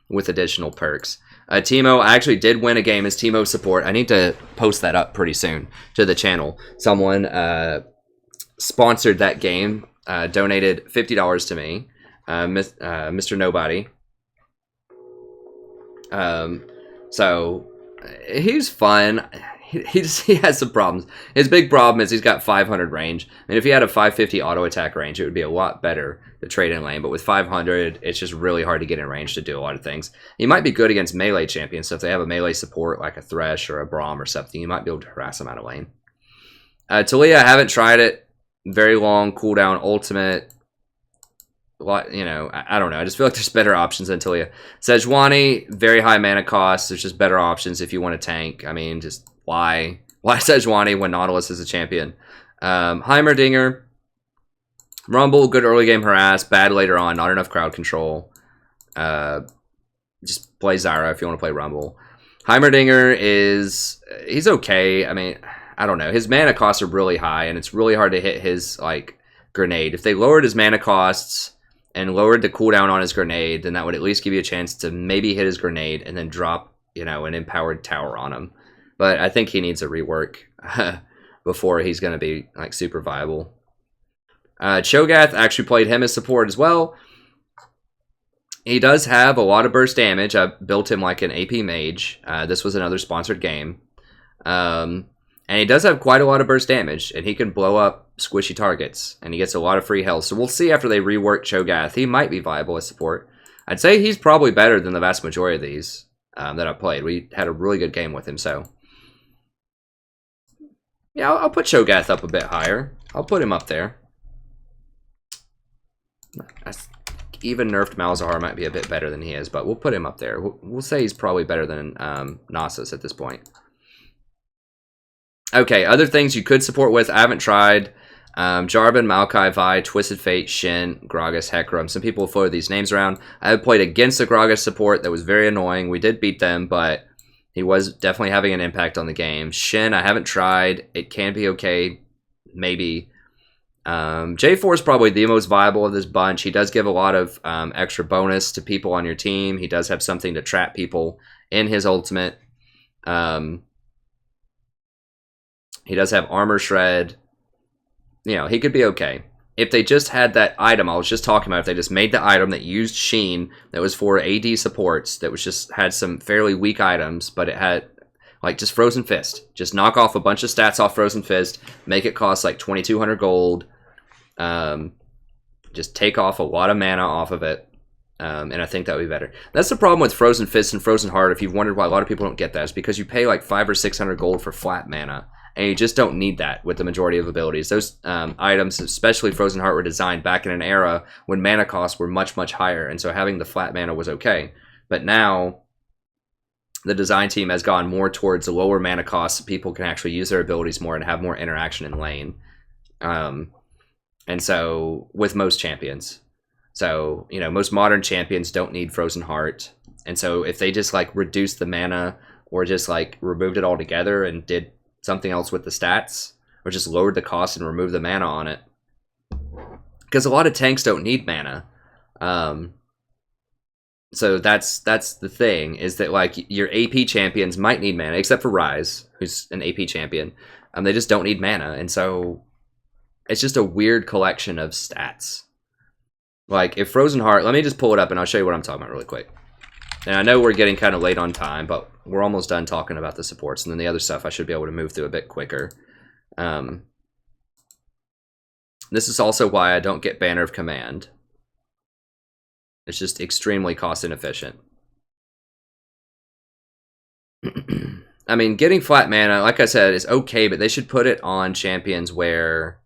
with additional perks. Teemo, I actually did win a game as Teemo support. I need to post that up pretty soon to the channel. Someone sponsored that game, donated $50 to me, Mr. Nobody. So he's fun. He has some problems. His big problem is he's got 500 range. I mean, if he had a 550 auto attack range, it would be a lot better to trade in lane. But with 500, it's just really hard to get in range to do a lot of things. He might be good against melee champions. So if they have a melee support like a Thresh or a Braum or something, you might be able to harass him out of lane. Taliyah, I haven't tried it. Very long cooldown ultimate. You know, I don't know. I just feel like there's better options than Taliyah. Sejuani, very high mana cost. There's just better options if you want to tank. I mean, just why Sejuani when Nautilus is a champion? Heimerdinger, Rumble, good early game harass, bad later on, not enough crowd control. Just play Zyra if you want to play Rumble. Heimerdinger he's okay. I mean, I don't know. His mana costs are really high, and it's really hard to hit his like grenade. If they lowered his mana costs and lowered the cooldown on his grenade, then that would at least give you a chance to maybe hit his grenade and then drop, you know, an empowered tower on him. But I think he needs a rework before he's going to be like super viable. Cho'Gath, actually played him as support as well. He does have a lot of burst damage. I built him like an AP mage. This was another sponsored game. And he does have quite a lot of burst damage, and he can blow up squishy targets, and he gets a lot of free health. So we'll see after they rework Cho'Gath. He might be viable as support. I'd say he's probably better than the vast majority of these that I've played. We had a really good game with him, so yeah, I'll put Cho'Gath up a bit higher. I'll put him up there. Even nerfed Malzahar might be a bit better than he is, but we'll put him up there. We'll say he's probably better than Nasus at this point. Okay, other things you could support with, I haven't tried. Jarvan, Maokai, Vi, Twisted Fate, Shin, Gragas, Hecarim. Some people floated these names around. I have played against the Gragas support that was very annoying. We did beat them, but he was definitely having an impact on the game. Shin, I haven't tried. It can be okay, maybe. J4 is probably the most viable of this bunch. He does give a lot of extra bonus to people on your team. He does have something to trap people in his ultimate. He does have armor shred. You know, he could be okay. If they just had that item I was just talking about, if they just made the item that used Sheen, that was for AD supports, that was just had some fairly weak items, but it had like just Frozen Fist. Just knock off a bunch of stats off Frozen Fist, make it cost like 2,200 gold. Just take off a lot of mana off of it. And I think that would be better. That's the problem with Frozen Fist and Frozen Heart. If you've wondered why a lot of people don't get that, is because you pay like 500 or 600 gold for flat mana. And you just don't need that with the majority of abilities. Those items, especially Frozen Heart, were designed back in an era when mana costs were much, much higher. And so having the flat mana was okay. But now the design team has gone more towards lower mana costs so people can actually use their abilities more and have more interaction in lane. And so with most champions. So, you know, most modern champions don't need Frozen Heart. And so if they just like reduced the mana or just like removed it altogether and did something else with the stats, or just lowered the cost and removed the mana on it, because a lot of tanks don't need mana. So that's the thing, is that like your AP champions might need mana, except for Ryze, who's an AP champion. They just don't need mana, and so it's just a weird collection of stats. Like if Frozen Heart, let me just pull it up and I'll show you what I'm talking about really quick. And I know we're getting kind of late on time, but we're almost done talking about the supports. And then the other stuff I should be able to move through a bit quicker. This is also why I don't get Banner of Command. It's just extremely cost inefficient. I mean, getting flat mana, like I said, is okay, but they should put it on champions where...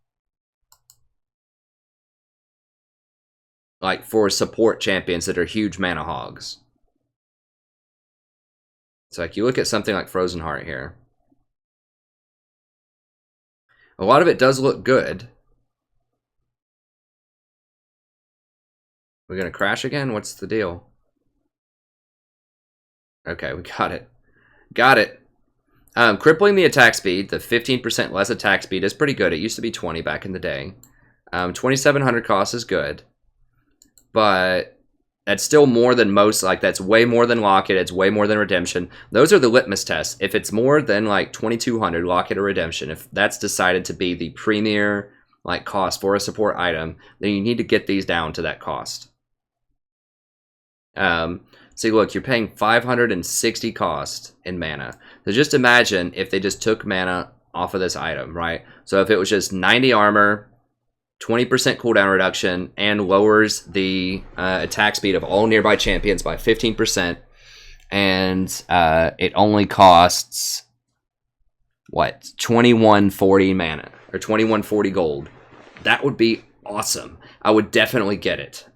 like for support champions that are huge mana hogs. So like you look at something like Frozen Heart here. A lot of it does look good. We're gonna crash again? What's the deal? Okay, we got it. Got it. Crippling the attack speed, the 15% less attack speed is pretty good. It used to be 20 back in the day. 2,700 cost is good. But that's still more than most, like that's way more than Locket, it's way more than Redemption. Those are the litmus tests. If it's more than like 2,200 Locket or Redemption, if that's decided to be the premier like cost for a support item, then you need to get these down to that cost. See, look, you're paying 560 cost in mana. So just imagine if they just took mana off of this item, right? So if it was just 90 armor, 20% cooldown reduction, and lowers the attack speed of all nearby champions by 15%, and it only costs, what, 2140 mana, or 2140 gold. That would be awesome. I would definitely get it.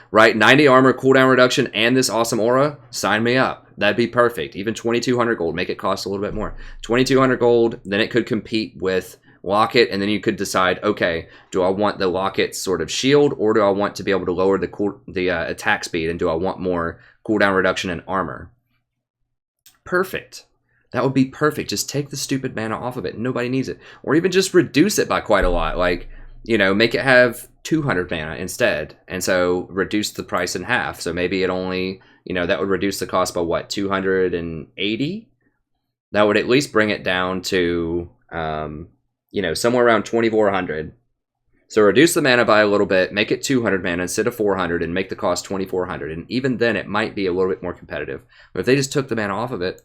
Right, 90 armor, cooldown reduction, and this awesome aura, sign me up. That'd be perfect. Even 2200 gold, make it cost a little bit more. 2200 gold, then it could compete with Locket, and then you could decide, okay, do I want the Locket sort of shield, or do I want to be able to lower the attack speed, and do I want more cooldown reduction and armor? Perfect. That would be perfect. Just take the stupid mana off of it. Nobody needs it. Or even just reduce it by quite a lot. Like, you know, make it have 200 mana instead, and so reduce the price in half. So maybe it only, you know, that would reduce the cost by what, 280? That would at least bring it down to, you know, somewhere around 2,400. So reduce the mana by a little bit, make it 200 mana instead of 400, and make the cost 2,400. And even then, it might be a little bit more competitive. But if they just took the mana off of it,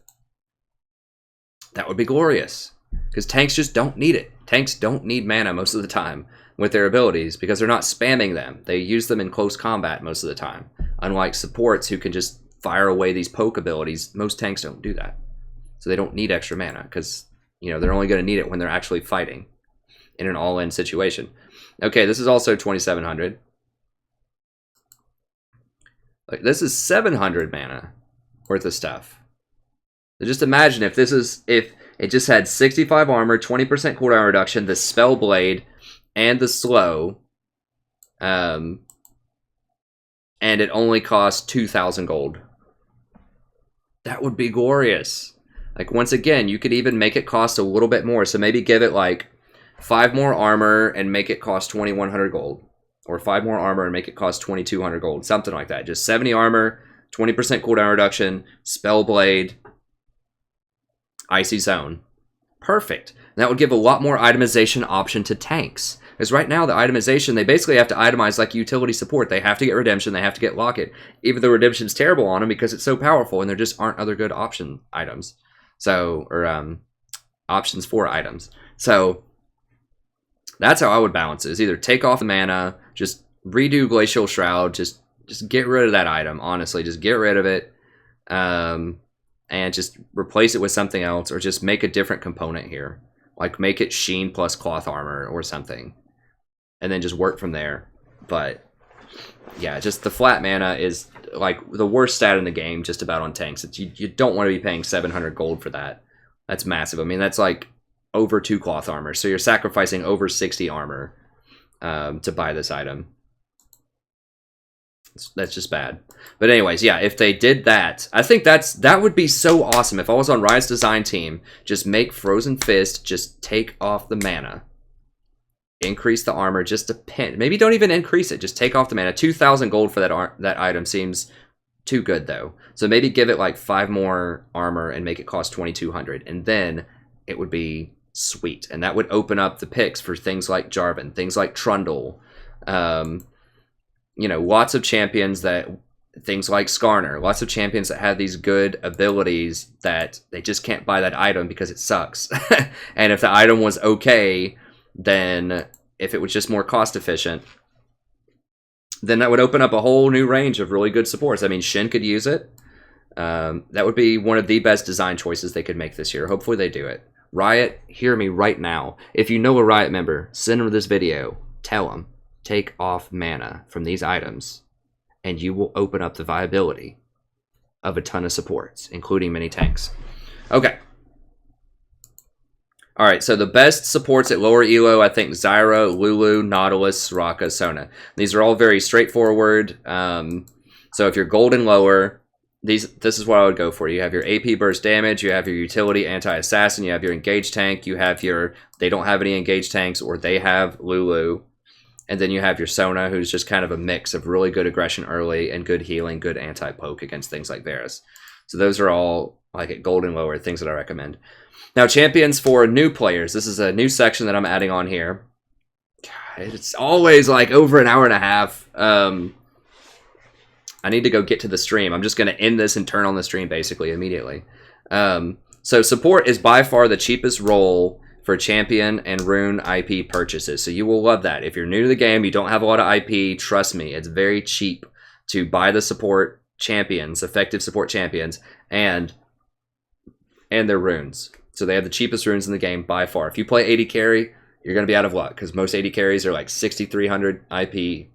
that would be glorious. Because tanks just don't need it. Tanks don't need mana most of the time with their abilities because they're not spamming them. They use them in close combat most of the time. Unlike supports who can just fire away these poke abilities, most tanks don't do that. So they don't need extra mana because, you know, they're only going to need it when they're actually fighting in an all-in situation. Okay, this is also 2,700. Like, this is 700 mana worth of stuff. So just imagine if it just had 65 armor, 20% cooldown reduction, the spell blade, and the slow, and it only costs 2,000 gold. That would be glorious. Like, once again, you could even make it cost a little bit more. So maybe give it like 5 more armor and make it cost 2,100 gold. Or 5 more armor and make it cost 2,200 gold. Something like that. Just 70 armor, 20% cooldown reduction, spell blade, icy zone. Perfect. And that would give a lot more itemization option to tanks. Because right now, the itemization, they basically have to itemize like utility support. They have to get Redemption, they have to get Locket. Even though Redemption's terrible on them because it's so powerful and there just aren't other good option items. So, or options for items. So, that's how I would balance it. Is either take off the mana, just redo Glacial Shroud, just get rid of that item, honestly. Just get rid of it. And just replace it with something else, or just make a different component here. Like, make it Sheen plus Cloth Armor or something. And then just work from there. But, yeah, just the flat mana is, like, the worst stat in the game just about on tanks. You don't want to be paying 700 gold for that. That's massive. I mean, that's, like, over 2 Cloth Armor. So you're sacrificing over 60 armor to buy this item. That's just bad. But anyways, yeah, if they did that, I think that would be so awesome. If I was on Riot's design team, just make Frozen Fist, just take off the mana. Increase the armor just a pin. Maybe don't even increase it, just take off the mana. 2,000 gold for that item seems too good though. So maybe give it like 5 more armor and make it cost 2,200, and then it would be sweet. And that would open up the picks for things like Jarvan, things like Trundle, you know, lots of champions that, things like Skarner, lots of champions that have these good abilities that they just can't buy that item because it sucks. And if the item was okay, then if it was just more cost efficient, then that would open up a whole new range of really good supports. I mean, Shin could use it. That would be one of the best design choices they could make this year. Hopefully they do it. Riot, hear me right now. If you know a Riot member, send them this video. Tell them, take off mana from these items, and you will open up the viability of a ton of supports, including many tanks. Okay. Alright, so the best supports at lower elo, I think Zyra, Lulu, Nautilus, Soraka, Sona. These are all very straightforward. So if you're gold and lower, this is what I would go for. You have your AP burst damage, you have your utility anti-assassin, you have your engaged tank, you have your, they don't have any engaged tanks, or they have Lulu. And then you have your Sona, who's just kind of a mix of really good aggression early and good healing, good anti-poke against things like Varus. So those are all, like at gold and lower, things that I recommend. Now, champions for new players. This is a new section that I'm adding on here. God, it's always like over an hour and a half. I need to go get to the stream. I'm just going to end this and turn on the stream basically immediately. So support is by far the cheapest role for champion and rune IP purchases. So you will love that. If you're new to the game, you don't have a lot of IP, trust me, it's very cheap to buy the support champions, effective support champions, and their runes. So they have the cheapest runes in the game by far. If you play 80 carry, you're going to be out of luck because most 80 carries are like 6,300 IP.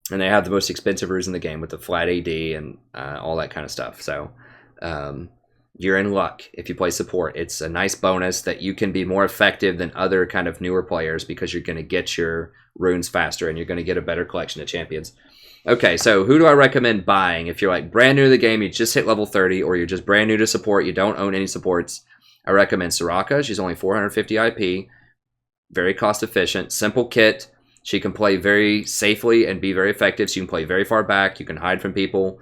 And they have the most expensive runes in the game with the flat AD and all that kind of stuff. So you're in luck if you play support. It's a nice bonus that you can be more effective than other kind of newer players because you're going to get your runes faster and you're going to get a better collection of champions. Okay, so who do I recommend buying? If you're like brand new to the game, you just hit level 30, or you're just brand new to support, you don't own any supports, I recommend Soraka. She's only 450 IP, very cost efficient, simple kit. She can play very safely and be very effective. So you can play very far back. You can hide from people.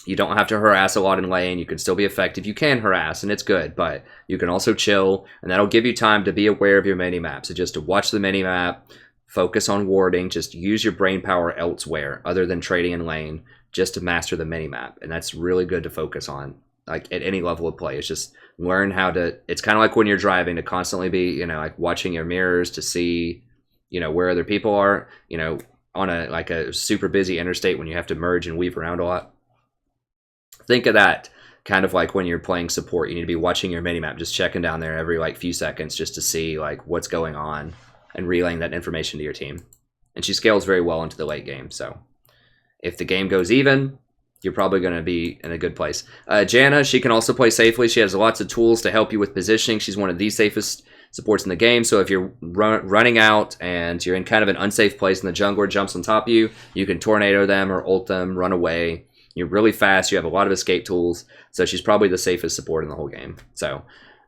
You don't have to harass a lot in lane. You can still be effective. You can harass, and it's good, but you can also chill, and that'll give you time to be aware of your mini-map. So just to watch the mini-map, focus on warding, just use your brain power elsewhere other than trading in lane just to master the mini-map, and that's really good to focus on, like at any level of play. It's just learn how to, it's kind of like when you're driving, to constantly be, you know, like watching your mirrors to see, you know, where other people are, you know, on a like a super busy interstate when you have to merge and weave around a lot. Think of that kind of like when you're playing support. You need to be watching your minimap, just checking down there every like few seconds just to see like what's going on and relaying that information to your team. And she scales very well into the late game. So if the game goes even, you're probably going to be in a good place. Janna, she can also play safely. She has lots of tools to help you with positioning. She's one of the safest supports in the game. So if you're running out and you're in kind of an unsafe place and the jungler jumps on top of you, you can tornado them or ult them, run away. You're really fast. You have a lot of escape tools. So she's probably the safest support in the whole game. So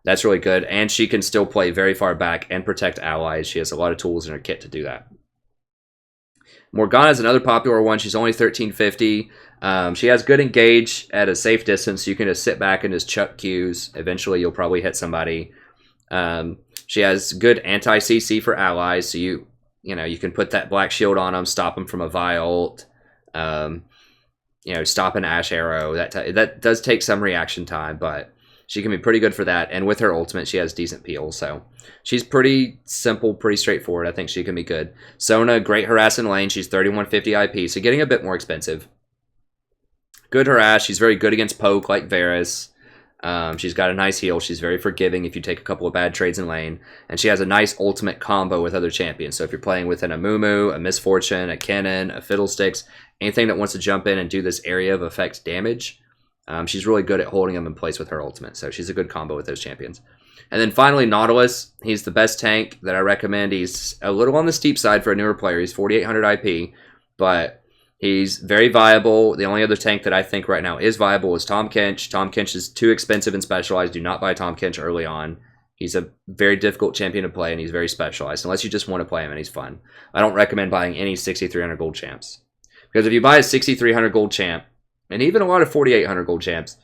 that's really good. And she can still play very far back and protect allies. She has a lot of tools in her kit to do that. Morgana is another popular one. She's only 1350. She has good engage at a safe distance. So you can just sit back and just chuck Qs. Eventually you'll probably hit somebody. She has good anti-CC for allies. So you can put that black shield on them, stop them from a Vi ult. Stop an Ash arrow. That does take some reaction time, but she can be pretty good for that. And with her ultimate, she has decent peel. So she's pretty simple, pretty straightforward. I think she can be good. Sona, great harass in lane. She's 3150 IP, so getting a bit more expensive. Good harass. She's very good against poke like Varus. She's got a nice heal. She's very forgiving if you take a couple of bad trades in lane. And she has a nice ultimate combo with other champions. So if you're playing with an Amumu, a Misfortune, a Kennen, a Fiddlesticks, anything that wants to jump in and do this area of effect damage, she's really good at holding them in place with her ultimate. So she's a good combo with those champions. And then finally, Nautilus. He's the best tank that I recommend. He's a little on the steep side for a newer player. He's 4,800 IP, but he's very viable. The only other tank that I think right now is viable is Tahm Kench. Tahm Kench is too expensive and specialized. Do not buy Tahm Kench early on. He's a very difficult champion to play, and he's very specialized, unless you just want to play him and he's fun. I don't recommend buying any 6,300 gold champs. Because if you buy a 6,300 gold champ, and even a lot of 4,800 gold champs,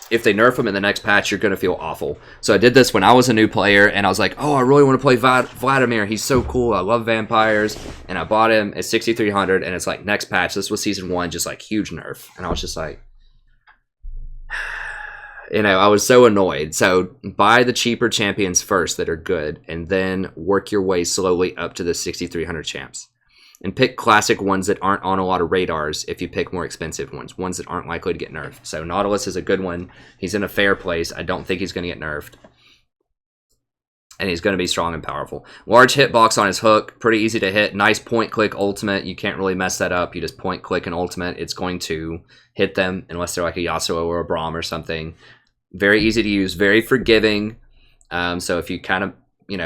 if they nerf him in the next patch, you're going to feel awful. So I did this when I was a new player, and I was like, oh, I really want to play Vladimir. He's so cool. I love vampires. And I bought him at 6,300, and it's like, next patch. This was Season 1, just like huge nerf. And I was just like, you know, I was so annoyed. So buy the cheaper champions first that are good, and then work your way slowly up to the 6,300 champs. And pick classic ones that aren't on a lot of radars if you pick more expensive ones that aren't likely to get nerfed. So Nautilus is a good one. He's in a fair place. I don't think he's going to get nerfed. And he's going to be strong and powerful. Large hitbox on his hook. Pretty easy to hit. Nice point-click ultimate. You can't really mess that up. You just point-click an ultimate. It's going to hit them unless they're like a Yasuo or a Braum or something. Very easy to use. Very forgiving. So if you kind of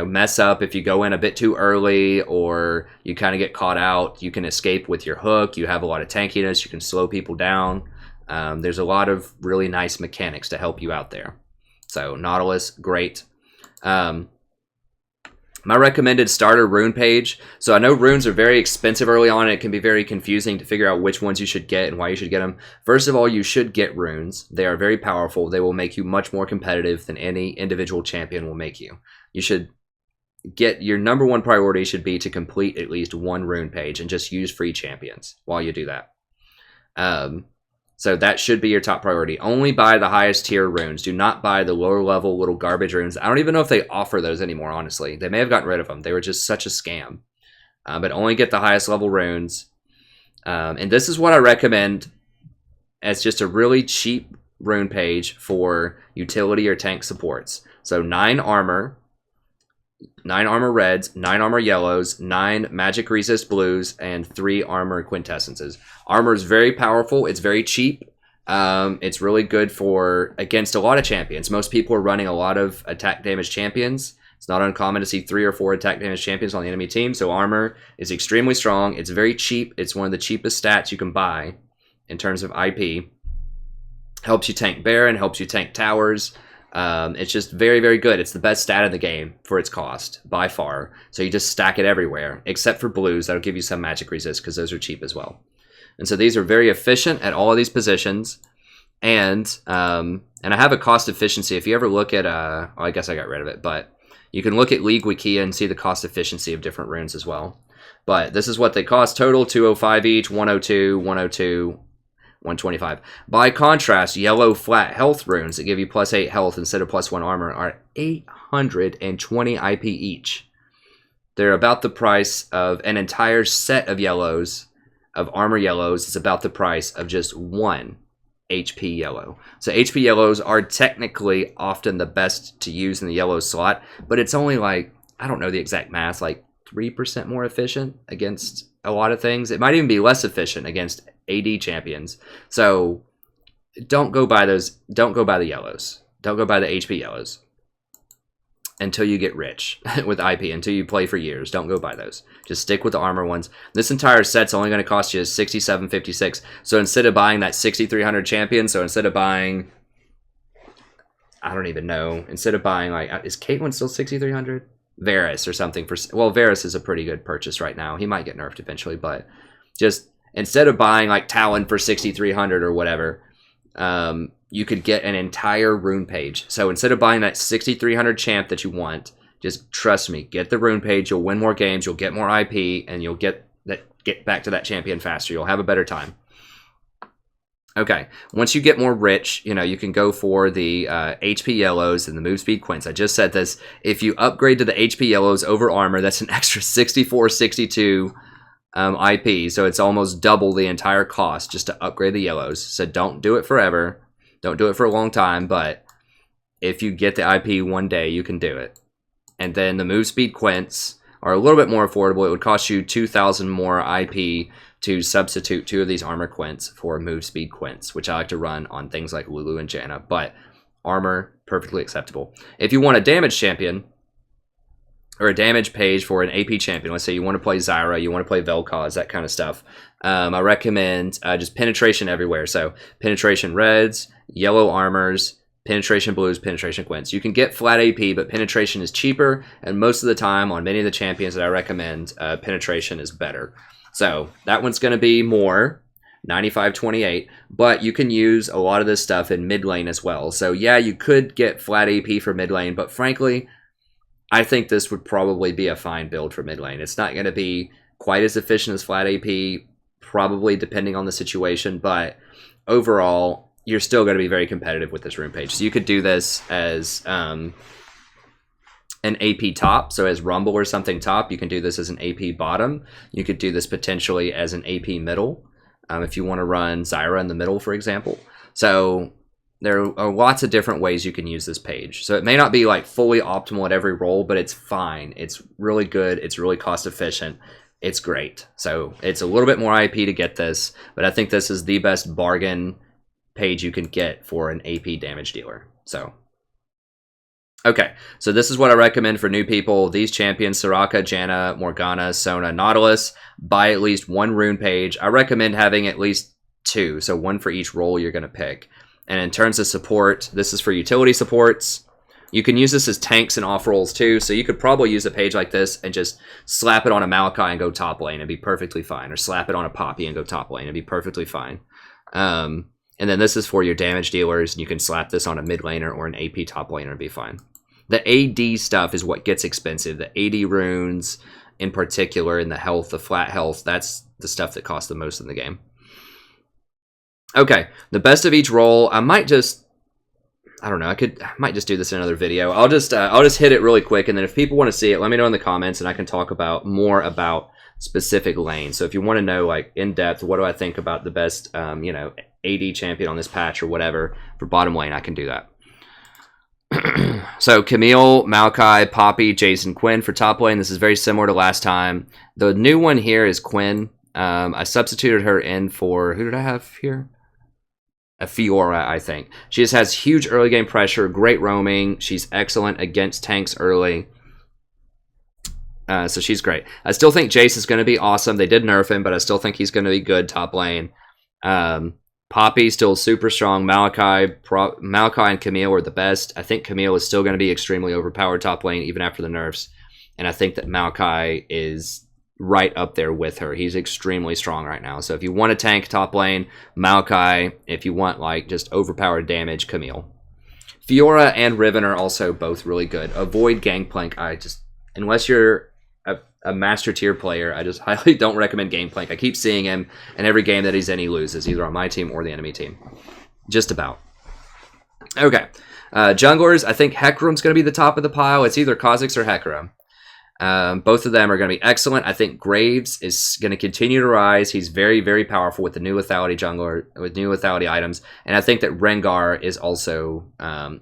mess up, if you go in a bit too early or you kind of get caught out, you can escape with your hook. You have a lot of tankiness. You can slow people down. There's a lot of really nice mechanics to help you out there. So Nautilus, great. My recommended starter rune page. So I know runes are very expensive early on, and it can be very confusing to figure out which ones you should get and why you should get them. First of all, you should get runes. They are very powerful. They will make you much more competitive than any individual champion will make you. You should get your number one priority should be to complete at least one rune page and just use free champions while you do that. So that should be your top priority. Only buy the highest tier runes. Do not buy the lower level little garbage runes. I don't even know if they offer those anymore, honestly. They may have gotten rid of them. They were just such a scam. But only get the highest level runes. And this is what I recommend as just a really cheap rune page for utility or tank supports. So 9 armor, 9 armor reds, 9 armor yellows, 9 magic resist blues, and 3 armor quintessences. Armor is very powerful. It's very cheap. It's really good for against a lot of champions. Most people are running a lot of attack damage champions. It's not uncommon to see 3 or 4 attack damage champions on the enemy team. So armor is extremely strong. It's very cheap. It's one of the cheapest stats you can buy in terms of IP. Helps you tank Baron. Helps you tank towers. It's just very, very good. It's the best stat in the game for its cost, by far. So you just stack it everywhere, except for blues. That'll give you some magic resist, because those are cheap as well. And so these are very efficient at all of these positions. And I have a cost efficiency. If you ever look at, I guess I got rid of it, but you can look at League Wikia and see the cost efficiency of different runes as well. But this is what they cost total, 205 each, 102, 102, 125. By contrast, yellow flat health runes that give you +8 health instead of +1 armor are 820 IP each. They're about the price of an entire set of yellows, of armor yellows. Is about the price of just 1 HP yellow. So HP yellows are technically often the best to use in the yellow slot, but it's only like, I don't know the exact math, like 3% more efficient against a lot of things. It might even be less efficient against AD champions. So don't go buy those. Don't go buy the yellows. Don't go buy the HP yellows until you get rich with IP, until you play for years. Don't go buy those. Just stick with the armor ones. This entire set's only going to cost you $67.56. So instead of buying that 6,300 champion, so instead of buying, I don't even know, instead of buying, like, is Caitlyn still 6,300? Varus or something. Well, Varus is a pretty good purchase right now. He might get nerfed eventually, but just instead of buying like Talon for 6,300 or whatever, you could get an entire rune page. So instead of buying that 6,300 champ that you want, just trust me, get the rune page. You'll win more games. You'll get more IP, and you'll get back to that champion faster. You'll have a better time. Okay, once you get more rich, you can go for the HP yellows and the move speed quints. I just said this. If you upgrade to the HP yellows over armor, that's an extra 64, 62 IP. So it's almost double the entire cost just to upgrade the yellows. So don't do it forever. Don't do it for a long time, but if you get the IP one day, you can do it. And then the move speed quints are a little bit more affordable. It would cost you 2,000 more IP to substitute 2 of these armor quints for move speed quints, which I like to run on things like Lulu and Janna, but armor, perfectly acceptable. If you want a damage champion, or a damage page for an AP champion, let's say you want to play Zyra, you want to play Vel'Koz, that kind of stuff, I recommend just penetration everywhere. So penetration reds, yellow armors, penetration blues, penetration quints. You can get flat AP, but penetration is cheaper, and most of the time on many of the champions that I recommend, penetration is better. So that one's going to be more 95-28, but you can use a lot of this stuff in mid lane as well. So yeah, you could get flat AP for mid lane, but frankly, I think this would probably be a fine build for mid lane. It's not going to be quite as efficient as flat AP, probably depending on the situation, but overall, you're still going to be very competitive with this rune page. So you could do this as an AP top, so as Rumble or something top. You can do this as an AP bottom. You could do this potentially as an AP middle, if you want to run Zyra in the middle, for example. So there are lots of different ways you can use this page. So it may not be like fully optimal at every role, but it's fine. It's really good. It's really cost efficient. It's great. So it's a little bit more IP to get this, but I think this is the best bargain page you can get for an AP damage dealer. So, okay. So this is what I recommend for new people. These champions, Soraka, Janna, Morgana, Sona, Nautilus, buy at least 1 rune page. I recommend having at least 2. So 1 for each role you're going to pick. And in terms of support, this is for utility supports. You can use this as tanks and off rolls too, so you could probably use a page like this and just slap it on a Maokai and go top lane and be perfectly fine, or slap it on a Poppy and go top lane and be perfectly fine. And then this is for your damage dealers, and you can slap this on a mid laner or an AP top laner and be fine. The AD stuff is what gets expensive. The AD runes in particular, and the health, the flat health, that's the stuff that costs the most in the game. Okay, the best of each role. I might just, I don't know, I might just do this in another video. I'll just hit it really quick, and then if people want to see it, let me know in the comments, and I can talk about more about specific lanes. So if you want to know, like, in depth, what do I think about the best, you know, AD champion on this patch or whatever for bottom lane, I can do that. So Camille, Maokai, Poppy, Jason, Quinn for top lane. This is very similar to last time. The new one here is Quinn. I substituted her in for, who did I have here? A Fiora, I think. She just has huge early game pressure, great roaming. She's excellent against tanks early. So she's great. I still think Jace is going to be awesome. They did nerf him, but I still think he's going to be good top lane. Poppy still super strong. Maokai and Camille are the best. I think Camille is still going to be extremely overpowered top lane even after the nerfs. And I think that Maokai is right up there with her. He's extremely strong right now. So if you want a tank top lane, Maokai. If you want like just overpowered damage, Camille. Fiora and Riven are also both really good. Avoid Gangplank. Unless you're a master tier player, I just highly don't recommend Gangplank. I keep seeing him, and every game that he's in, he loses, either on my team or the enemy team. Just about. Okay. Junglers, I think Hecarim's going to be the top of the pile. It's either Kha'Zix or Hecarim. Both of them are going to be excellent. I think Graves is going to continue to rise. He's very, very powerful with the new lethality jungler, with new lethality items. And I think that Rengar is also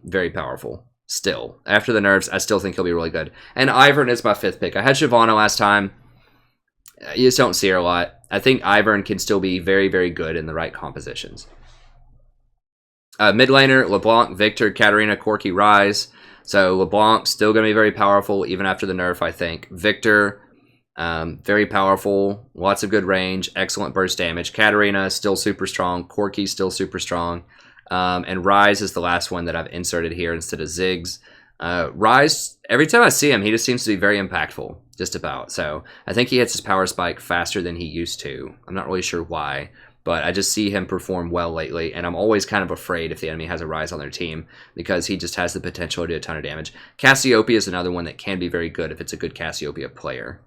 very powerful still. After the nerfs, I still think he'll be really good. And Ivern is my 5th pick. I had Shyvana last time. You just don't see her a lot. I think Ivern can still be very, very good in the right compositions. Mid laner, LeBlanc, Victor, Katarina, Corki, Ryze. So LeBlanc still going to be very powerful even after the nerf, I think. Victor, very powerful, lots of good range, excellent burst damage. Katarina, still super strong. Corki, still super strong. And Ryze is the last one that I've inserted here instead of Ziggs. Ryze, every time I see him, he just seems to be very impactful, just about. So I think he hits his power spike faster than he used to. I'm not really sure why, but I just see him perform well lately, and I'm always kind of afraid if the enemy has a Ryze on their team, because he just has the potential to do a ton of damage. Cassiopeia is another one that can be very good if it's a good Cassiopeia player.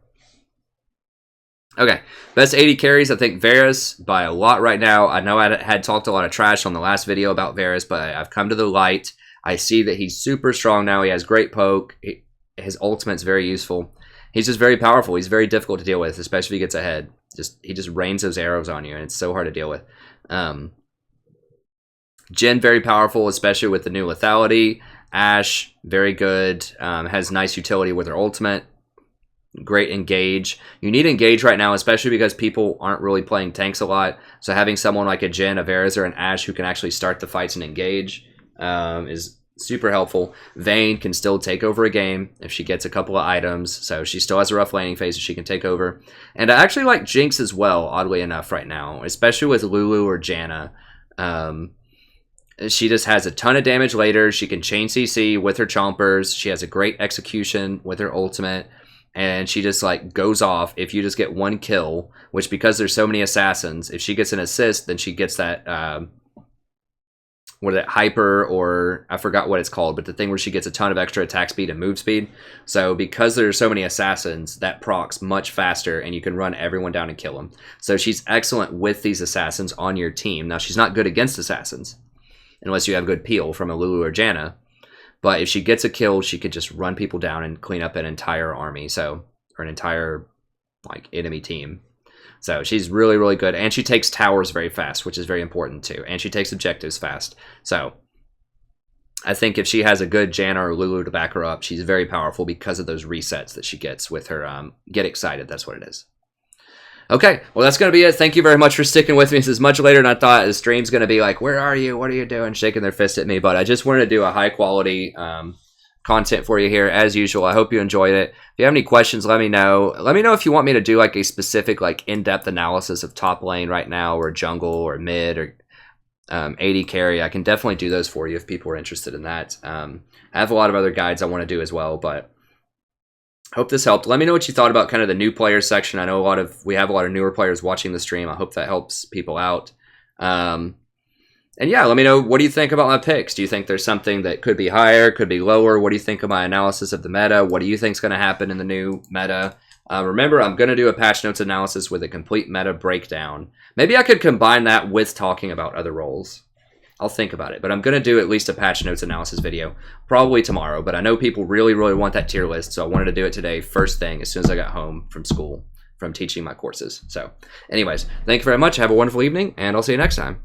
Okay, best 80 carries, I think Varus by a lot right now. I know I had talked a lot of trash on the last video about Varus, but I've come to the light. I see that he's super strong now. He has great poke. His ultimate's very useful. He's just very powerful. He's very difficult to deal with, especially if he gets ahead. He just rains those arrows on you, and it's so hard to deal with. Jhin, very powerful, especially with the new lethality. Ashe, very good. Has nice utility with her ultimate. Great engage. You need engage right now, especially because people aren't really playing tanks a lot. So having someone like a Jhin, a Varys, or an Ashe who can actually start the fights and engage is super helpful. Vayne can still take over a game if she gets a couple of items. So she still has a rough laning phase that she can take over. And I actually like Jinx as well, oddly enough, right now, especially with Lulu or Janna. She just has a ton of damage later. She can chain CC with her chompers. She has a great execution with her ultimate. And she just like goes off if you just get one kill, which because there's so many assassins, if she gets an assist, then she gets that, hyper, or I forgot what it's called, but the thing where she gets a ton of extra attack speed and move speed. So because there's so many assassins, that procs much faster and you can run everyone down and kill them. So she's excellent with these assassins on your team. Now she's not good against assassins, unless you have good peel from a Lulu or Janna. But if she gets a kill, she could just run people down and clean up an entire army, or an entire like enemy team. So she's really, really good. And she takes towers very fast, which is very important too. And she takes objectives fast. So I think if she has a good Janna or Lulu to back her up, she's very powerful because of those resets that she gets with her Get Excited. That's what it is. Okay, well, that's going to be it. Thank you very much for sticking with me. This is much later than I thought. The stream's going to be like, where are you? What are you doing? Shaking their fist at me. But I just wanted to do a high-quality content for you here, as usual. I hope you enjoyed it. If you have any questions, let me know. Let me know if you want me to do like a specific like in-depth analysis of top lane right now, or jungle, or mid, or AD carry. I can definitely do those for you if people are interested in that. I have a lot of other guides I want to do as well, but hope this helped. Let me know what you thought about kind of the new players section. I know we have a lot of newer players watching the stream. I hope that helps people out. And yeah, let me know, what do you think about my picks? Do you think there's something that could be higher, could be lower? What do you think of my analysis of the meta? What do you think is going to happen in the new meta? Remember, I'm going to do a patch notes analysis with a complete meta breakdown. Maybe I could combine that with talking about other roles. I'll think about it, but I'm going to do at least a patch notes analysis video, probably tomorrow, but I know people really, really want that tier list, so I wanted to do it today, first thing, as soon as I got home from school, from teaching my courses. So anyways, thank you very much. Have a wonderful evening, and I'll see you next time.